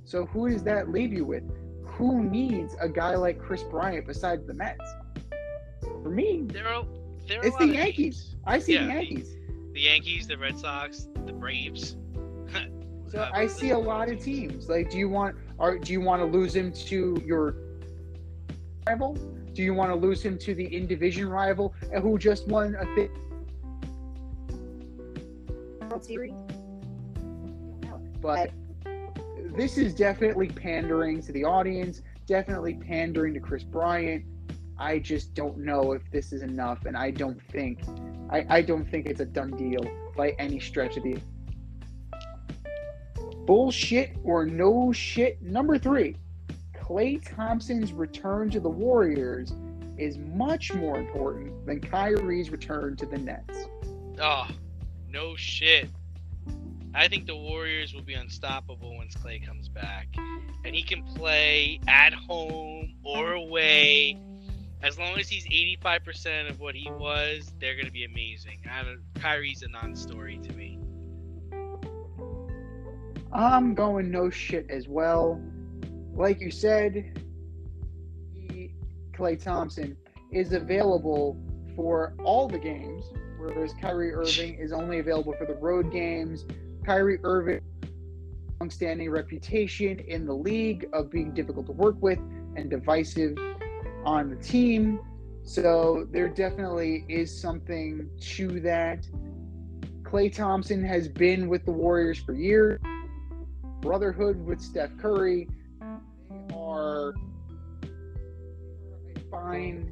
So who does that leave you with? Who needs a guy like Chris Bryant besides the Mets? For me, it's the Yankees. I see the Yankees. The Yankees, the Red Sox, the Braves. So I see a lot of teams. Like, do you want to lose him to your rival? Do you want to lose him to the in-division rival who just won a thing? World Series. But this is definitely pandering to the audience, definitely pandering to Chris Bryant. I just don't know if this is enough, and I don't think it's a done deal by any stretch of the bullshit or no shit. Number 3, Klay Thompson's return to the Warriors is much more important than Kyrie's return to the Nets. Oh, no shit. I think the Warriors will be unstoppable once Klay comes back. And he can play at home or away. As long as he's 85% of what he was, they're going to be amazing. Kyrie's a non-story to me. I'm going no shit as well. Like you said, Klay Thompson is available for all the games, whereas Kyrie Irving is only available for the road games. Kyrie Irving, long-standing reputation in the league of being difficult to work with and divisive on the team. So there definitely is something to that. Klay Thompson has been with the Warriors for years. Brotherhood with Steph Curry. They are a fine,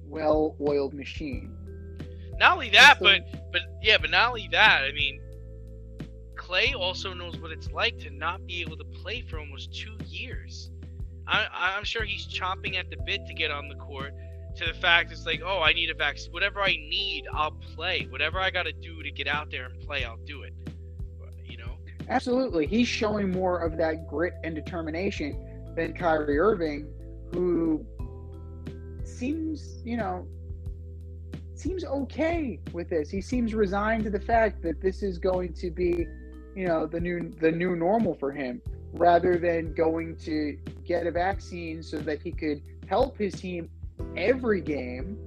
well-oiled machine. Not only that, but not only that, I mean, Klay also knows what it's like to not be able to play for almost 2 years. I'm sure he's chomping at the bit to get on the court, to the fact it's like, oh, I need a vaccine. Whatever I need, I'll play. Whatever I got to do to get out there and play, I'll do it. You know? Absolutely. He's showing more of that grit and determination than Kyrie Irving, who seems okay with this. He seems resigned to the fact that this is going to be, the new normal for him, rather than going to get a vaccine so that he could help his team every game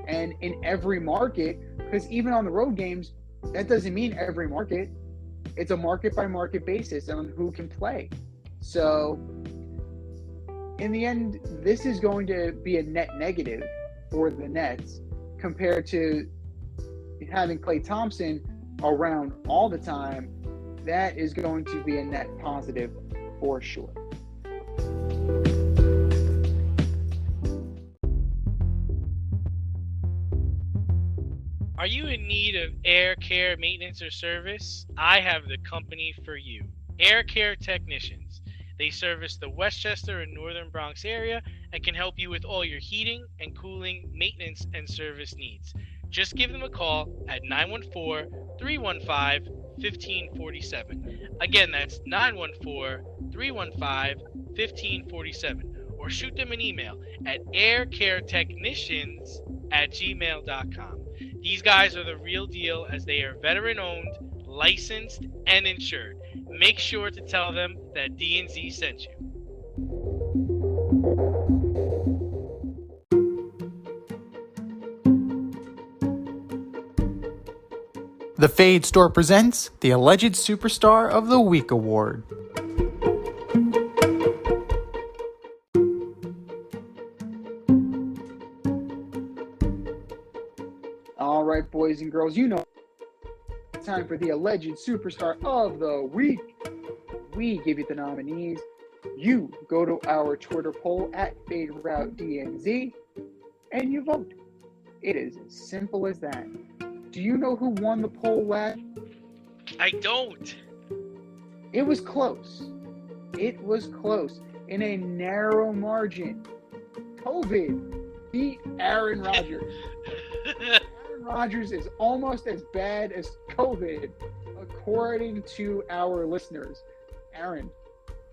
and in every market. Because even on the road games, that doesn't mean every market. It's a market by market basis on who can play. So in the end, this is going to be a net negative for the Nets compared to having Klay Thompson around all the time. That is going to be a net positive for sure. Are you in need of air care maintenance or service? I have the company for you. Air Care Technicians. They service the Westchester and Northern Bronx area and can help you with all your heating and cooling, maintenance, and service needs. Just give them a call at 914-315-1547. Again, that's 914-315-1547. Or shoot them an email at aircaretechnicians@gmail.com. These guys are the real deal, as they are veteran-owned, licensed, and insured. Make sure to tell them that D&Z sent you. The Fade Store presents the Alleged Superstar of the Week Award. All right, boys and girls, you know it's time for the Alleged Superstar of the Week. We give you the nominees. You go to our Twitter poll at FadeRouteDNZ and you vote. It is as simple as that. Do you know who won the poll last? I don't. It was close. It was close. In a narrow margin. COVID beat Aaron Rodgers. Aaron Rodgers is almost as bad as COVID, according to our listeners. Aaron,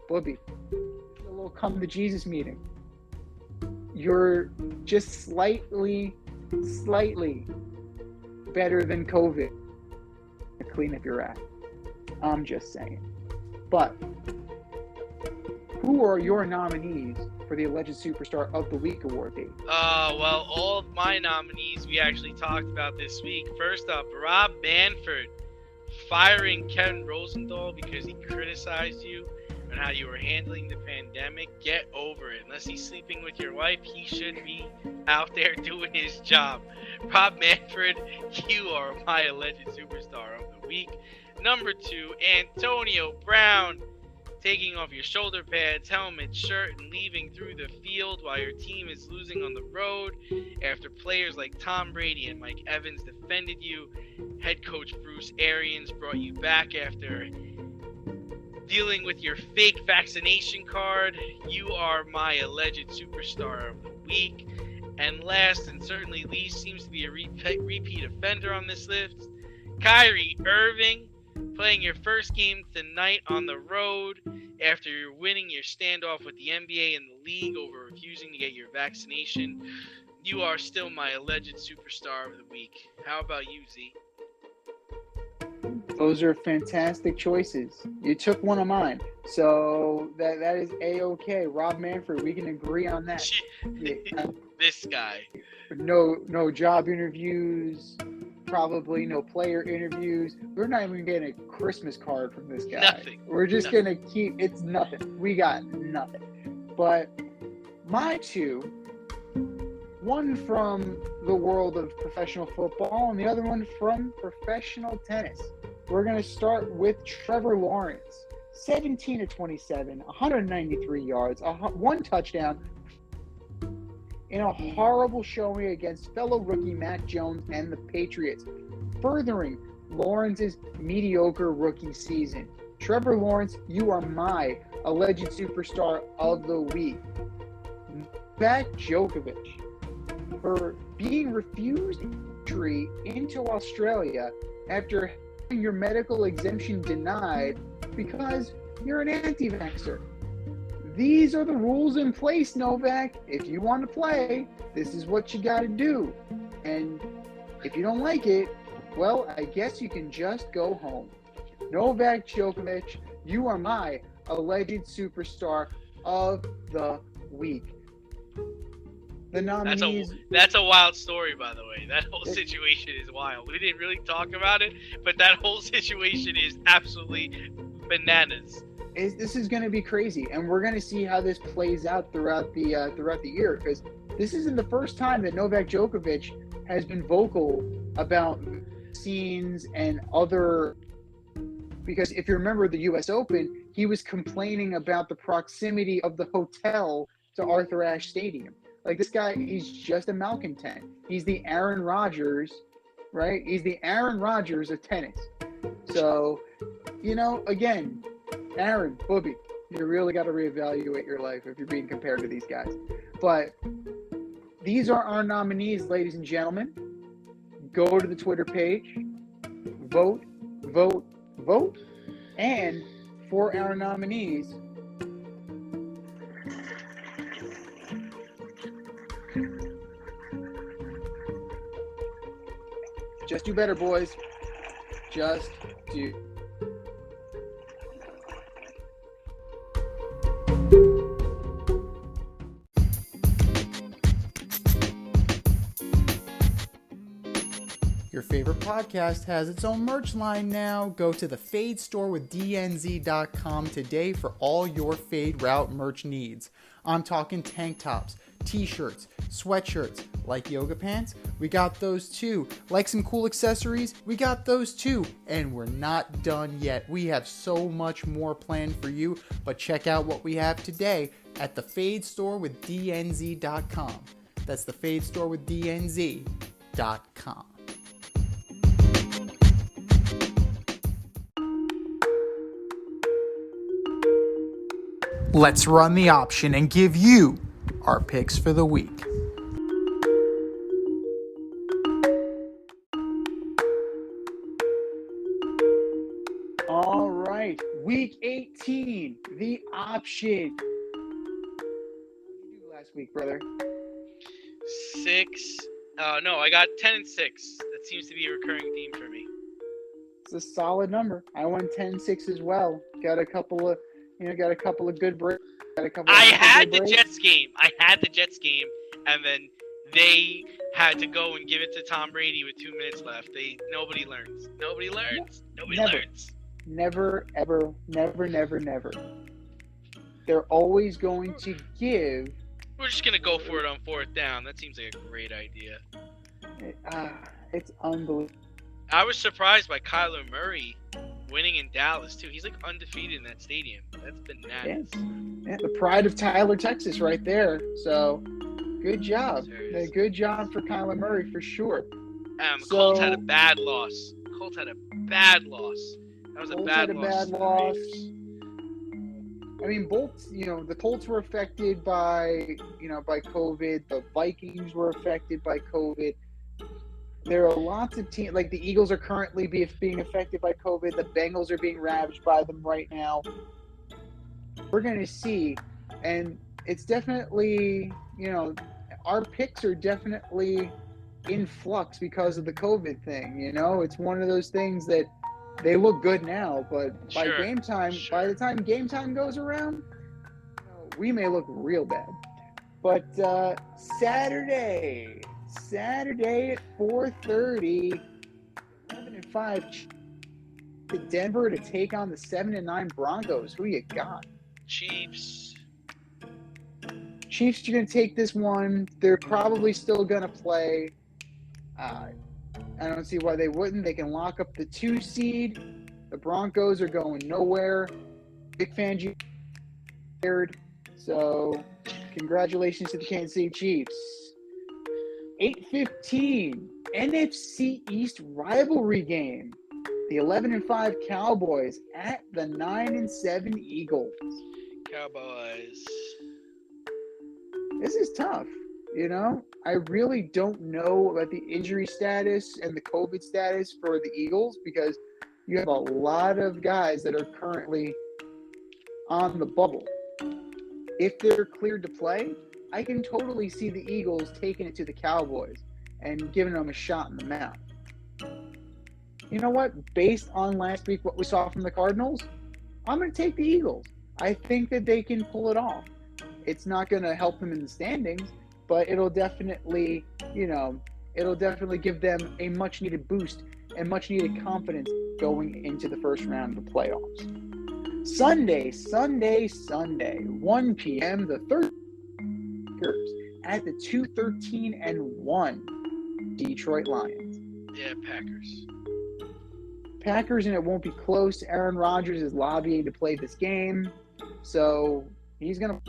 Bubby, a little come to Jesus meeting. You're just slightly better than COVID. Clean up your act. I'm just saying. But who are your nominees for the Alleged Superstar of the Week award, Dave? Well, all of my nominees we actually talked about this week. First up, Rob Manfred firing Ken Rosenthal because he criticized you on how you were handling the pandemic. Get over it. Unless he's sleeping with your wife, he should be out there doing his job. Rob Manfred, you are my Alleged Superstar of the Week. Number 2, Antonio Brown, taking off your shoulder pads, helmet, shirt, and leaving through the field while your team is losing on the road after players like Tom Brady and Mike Evans defended you. Head coach Bruce Arians brought you back after dealing with your fake vaccination card. You are my Alleged Superstar of the Week. And last and certainly least, seems to be a repeat offender on this list, Kyrie Irving, playing your first game tonight on the road after you're winning your standoff with the NBA and the league over refusing to get your vaccination. You are still my Alleged Superstar of the Week. How about you, Z? Those are fantastic choices. You took one of mine. So that is A-okay. Rob Manfred, we can agree on that. Yeah. This guy. No job interviews, probably no player interviews. We're not even getting a Christmas card from this guy. Nothing. We're just going to keep, it's nothing. We got nothing. But my two, one from the world of professional football and the other one from professional tennis. We're going to start with Trevor Lawrence. 17 to 27, 193 yards, one touchdown, in a horrible showing against fellow rookie Mac Jones and the Patriots, furthering Lawrence's mediocre rookie season. Trevor Lawrence, you are my Alleged Superstar of the Week. Novak Djokovic, for being refused entry into Australia after having your medical exemption denied because you're an anti-vaxxer. These are the rules in place, Novak. If you want to play, this is what you got to do. And if you don't like it, well, I guess you can just go home. Novak Djokovic, you are my Alleged Superstar of the Week. The nominees... That's a wild story, by the way. That whole situation is wild. We didn't really talk about it, but that whole situation is absolutely bananas. This is going to be crazy, and we're going to see how this plays out throughout the year, because this isn't the first time that Novak Djokovic has been vocal about vaccines and other. Because if you remember the U.S. Open, he was complaining about the proximity of the hotel to Arthur Ashe Stadium. Like, this guy, he's just a malcontent. He's the Aaron Rodgers, right? He's the Aaron Rodgers of tennis. So, again, Aaron, Booby, you really got to reevaluate your life if you're being compared to these guys. But these are our nominees, ladies and gentlemen. Go to the Twitter page, vote, and for our nominees, just do better, boys. Just you. Your favorite podcast has its own merch line now. Go to the Fade store with DNZ.com today for all your Fade Route merch needs. I'm talking tank tops, t-shirts, sweatshirts, like yoga pants, we got those too. Like some cool accessories, we got those too. And we're not done yet. We have so much more planned for you, but check out what we have today at the Fade store with DNZ.com. That's the Fade store with DNZ.com. Let's run the option and give you our picks for the week. All right, week 18, the option. What did you do last week, brother? 6. No, I got 10 and 6. That seems to be a recurring theme for me. It's a solid number. I went 10-6 as well. Got a couple of good breaks. I had the Jets game. And then they had to go and give it to Tom Brady with 2 minutes left. Nobody learns. Nobody learns. Never, ever, never. They're always going to give. We're just gonna go for it on 4th down. That seems like a great idea. It's unbelievable. I was surprised by Kyler Murray winning in Dallas too. He's like undefeated in that stadium. That's bananas. Yeah, the pride of Tyler, Texas, right there. So, good job. Good job for Kyler Murray for sure. Colts had a bad loss. That was a bad loss. I mean, both. The Colts were affected by COVID. The Vikings were affected by COVID. There are lots of teams, like the Eagles are currently being affected by COVID. The Bengals are being ravaged by them right now. We're going to see, and it's definitely, our picks are definitely in flux because of the COVID thing. It's one of those things that they look good now, but by game time, by the time game time goes around, we may look real bad. But Saturday at 4:30, 11-5, to Denver to take on the 7-9 Broncos. Who you got? Chiefs Chiefs are going to take this one. They're probably still going to play. I don't see why they wouldn't. They can lock up the 2 seed. The Broncos are going nowhere. Big fan, so congratulations to the Kansas City Chiefs. 8:15 NFC East rivalry game. The 11-5 Cowboys at the 9-7 Eagles. Cowboys. This is tough. I really don't know about the injury status and the COVID status for the Eagles because you have a lot of guys that are currently on the bubble. If they're cleared to play, I can totally see the Eagles taking it to the Cowboys and giving them a shot in the mouth. You know what? Based on last week, what we saw from the Cardinals, I'm going to take the Eagles. I think that they can pull it off. It's not going to help them in the standings, but it'll definitely give them a much-needed boost and much-needed confidence going into the first round of the playoffs. Sunday, 1 p.m., the third at the 2-13-1 Detroit Lions. Yeah, Packers, and it won't be close. Aaron Rodgers is lobbying to play this game, so Aaron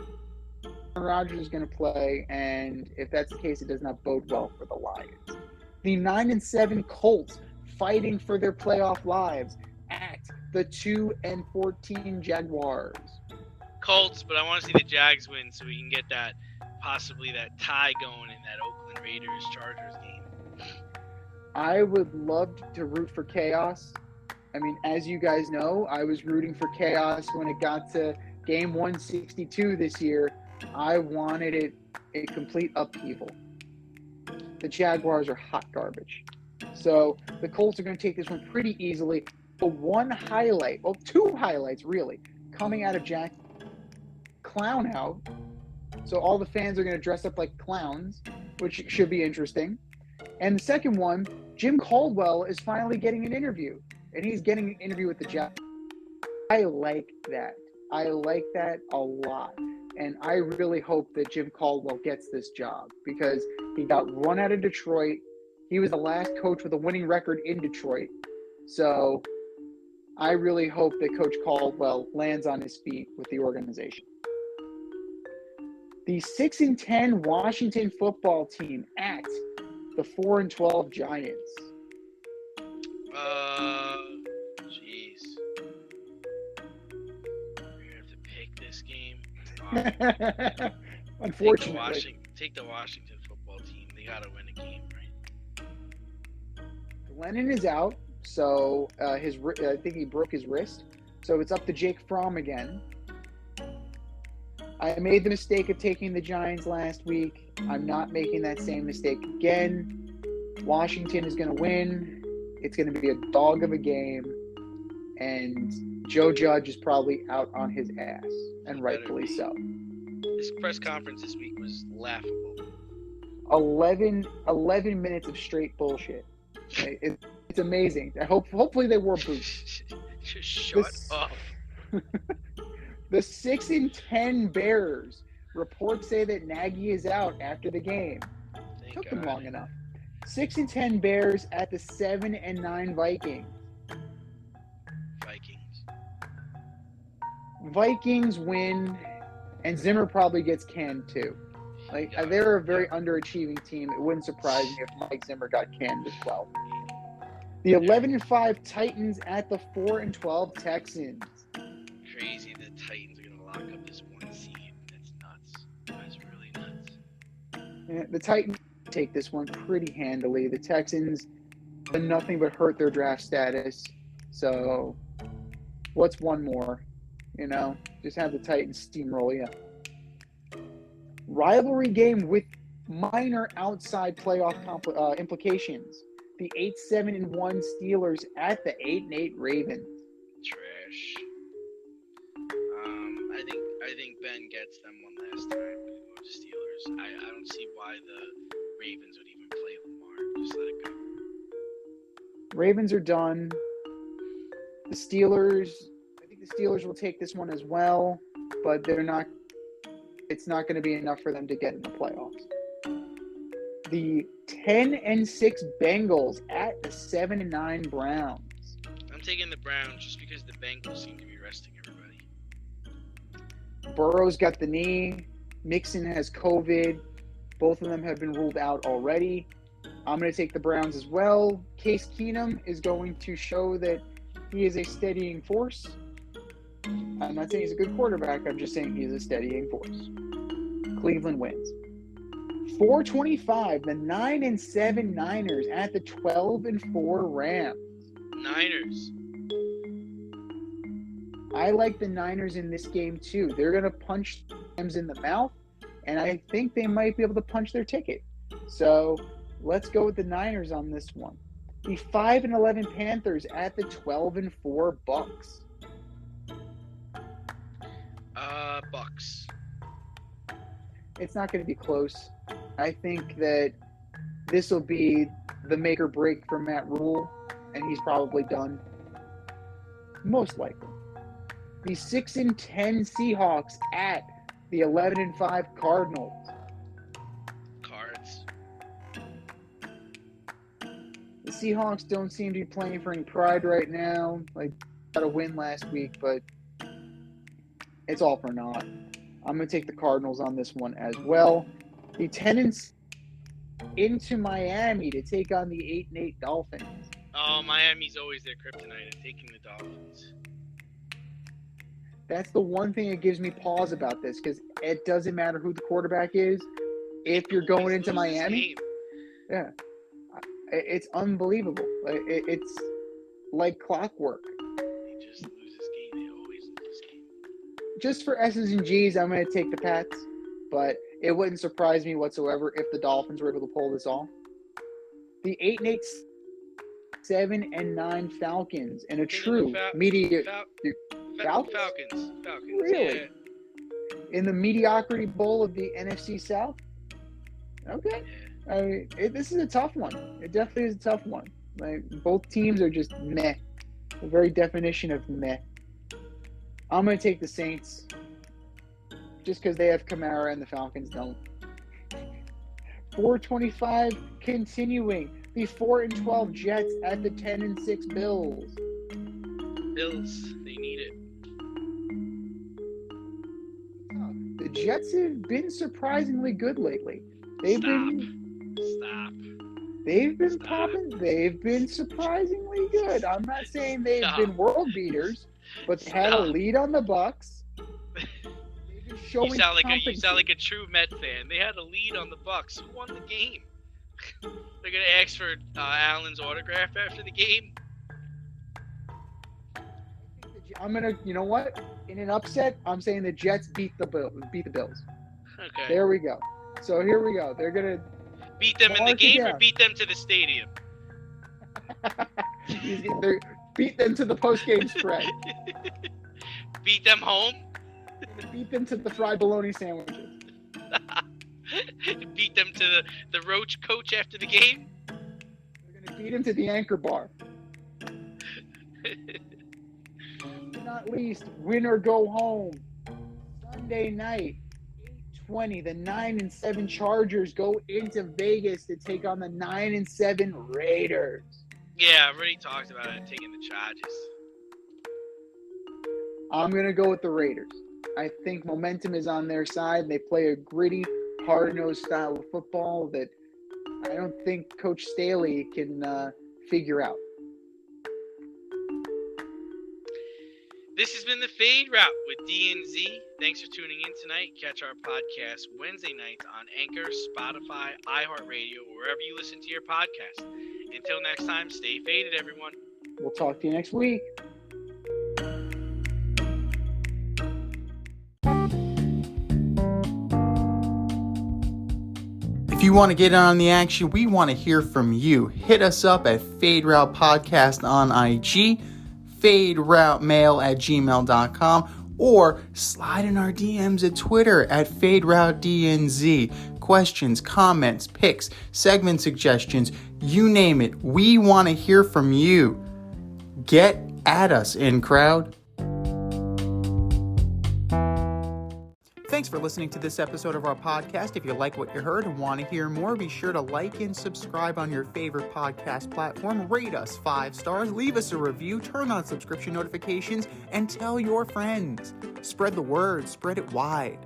Rodgers is going to play, and if that's the case, it does not bode well for the Lions. The 9-7 Colts fighting for their playoff lives at the 2-14 Jaguars. Colts, but I want to see the Jags win so we can get that tie going in that Oakland Raiders-Chargers game. I would love to root for chaos. I mean, as you guys know, I was rooting for chaos when it got to game 162 this year. I wanted it a complete upheaval. The Jaguars are hot garbage. So the Colts are going to take this one pretty easily. one highlight, well, two highlights really, coming out of Jack Clown out. So all the fans are going to dress up like clowns, which should be interesting. And the second one, Jim Caldwell is finally getting an interview, and he's getting an interview with the Jaguars. I like that. I like that a lot. And I really hope that Jim Caldwell gets this job because he got run out of Detroit. He was the last coach with a winning record in Detroit. So I really hope that Coach Caldwell lands on his feet with the organization. The 6-10 Washington football team at the 4-12 Giants. Jeez. We have to pick this game. Unfortunately. Take the Washington football team. They gotta win a game, right? Lennon is out, so I think he broke his wrist. So it's up to Jake Fromm again. I made the mistake of taking the Giants last week. I'm not making that same mistake again. Washington is going to win. It's going to be a dog of a game. And Joe Judge is probably out on his ass, and rightfully so. This press conference this week was laughable. 11 minutes of straight bullshit. It's amazing. Hopefully they wore boots. Just shut up. The 6-10 Bears reports say that Nagy is out after the game. Took them long enough. 6-10 Bears at the 7-9 Vikings. Vikings win, and Zimmer probably gets canned too. They're a very underachieving team. It wouldn't surprise me if Mike Zimmer got canned as well. The 11-5 Titans at the 4-12 Texans. Crazy, the Titans are gonna lock up this one seed. That's nuts. That's really nuts. Yeah, the Titans take this one pretty handily. The Texans did nothing but hurt their draft status. So, what's one more? Just have the Titans steamroll you. Rivalry game with minor outside playoff implications. The 8-7-1 Steelers at the 8-8 Ravens. Trash. I think Ben gets them one last time. We'll go to Steelers. I don't see why the Ravens would even play Lamar. Just let it go. Ravens are done. The Steelers, I think the Steelers will take this one as well, but it's not going to be enough for them to get in the playoffs. The 10-6 Bengals at the 7-9 Browns. I'm taking the Browns just because the Bengals seem to be resting everybody. Burrow's got the knee. Mixon has COVID. Both of them have been ruled out already. I'm going to take the Browns as well. Case Keenum is going to show that he is a steadying force. I'm not saying he's a good quarterback. I'm just saying he's a steadying force. Cleveland wins. 425, the 9-7 Niners at the 12-4 Rams. Niners. I like the Niners in this game too. They're going to punch the Rams in the mouth, and I think they might be able to punch their ticket. So let's go with the Niners on this one. The 5-11 Panthers at the 12-4 Bucks. Bucks. It's not going to be close. I think that this will be the make or break for Matt Rule, and he's probably done. Most likely. The 6-10 Seahawks at the 11-5 Cardinals. Cards. The Seahawks don't seem to be playing for any pride right now. Got a win last week, but it's all for naught. I'm going to take the Cardinals on this one as well. The 10-6 into Miami to take on the 8-8 Dolphins. Oh, Miami's always their kryptonite. I'm taking the Dolphins. That's the one thing that gives me pause about this, because it doesn't matter who the quarterback is. If you're going into Miami, yeah, it's unbelievable. It's like clockwork. They just lose this game. They always lose this game. Just for S's and G's, I'm going to take the Pats, but it wouldn't surprise me whatsoever if the Dolphins were able to pull this off. The 8-8 7-9 Falcons and a Give me the true media Falcons? Falcons. Really? Yeah. In the mediocrity bowl of the NFC South. Okay, I mean, this is a tough one. It definitely is a tough one. Like, both teams are just meh, the very definition of meh. I'm gonna take the Saints just because they have Kamara and the Falcons don't. 425 continuing. The 4-12 Jets at the 10-6 Bills. Bills, they need it. The Jets have been surprisingly good lately. They've been popping. They've been surprisingly good. I'm not saying they've been world beaters, but they had a lead on the Bucks. They've been showing You sound like a true Met fan. They had a lead on the Bucks. Who won the game? They're gonna ask for Allen's autograph after the game. I'm gonna, you know what? In an upset, I'm saying the Jets beat the Bills. Okay. There we go. So here we go. They're gonna Beat them in the game or beat them to the stadium? beat them to the post-game spread. Beat them home? Beat them to the fried bologna sandwiches. Beat them to the Roach coach after the game? They're gonna beat them to the Anchor Bar. Not least, win or go home. Sunday night, 8:20. The 9-7 Chargers go into Vegas to take on the 9-7 Raiders. Yeah, I've already talked about it, taking the Chargers. I'm gonna go with the Raiders. I think momentum is on their side. They play a gritty, hard-nosed style of football that I don't think Coach Staley can figure out. This has been the Fade Route with D&Z. Thanks for tuning in tonight. Catch our podcast Wednesday nights on Anchor, Spotify, iHeartRadio, or wherever you listen to your podcast. Until next time, stay faded, everyone. We'll talk to you next week. If you want to get on the action, we want to hear from you. Hit us up at Fade Route Podcast on IG, faderoutemail@gmail.com, or slide in our DMs at Twitter at FadeRouteDNZ. Questions, comments, picks, segment suggestions, you name it. We want to hear from you. Get at us, in crowd. Thanks for listening to this episode of our podcast. If you like what you heard and want to hear more, be sure to like and subscribe on your favorite podcast platform. Rate us 5 stars, leave us a review, turn on subscription notifications, and tell your friends. Spread the word, spread it wide.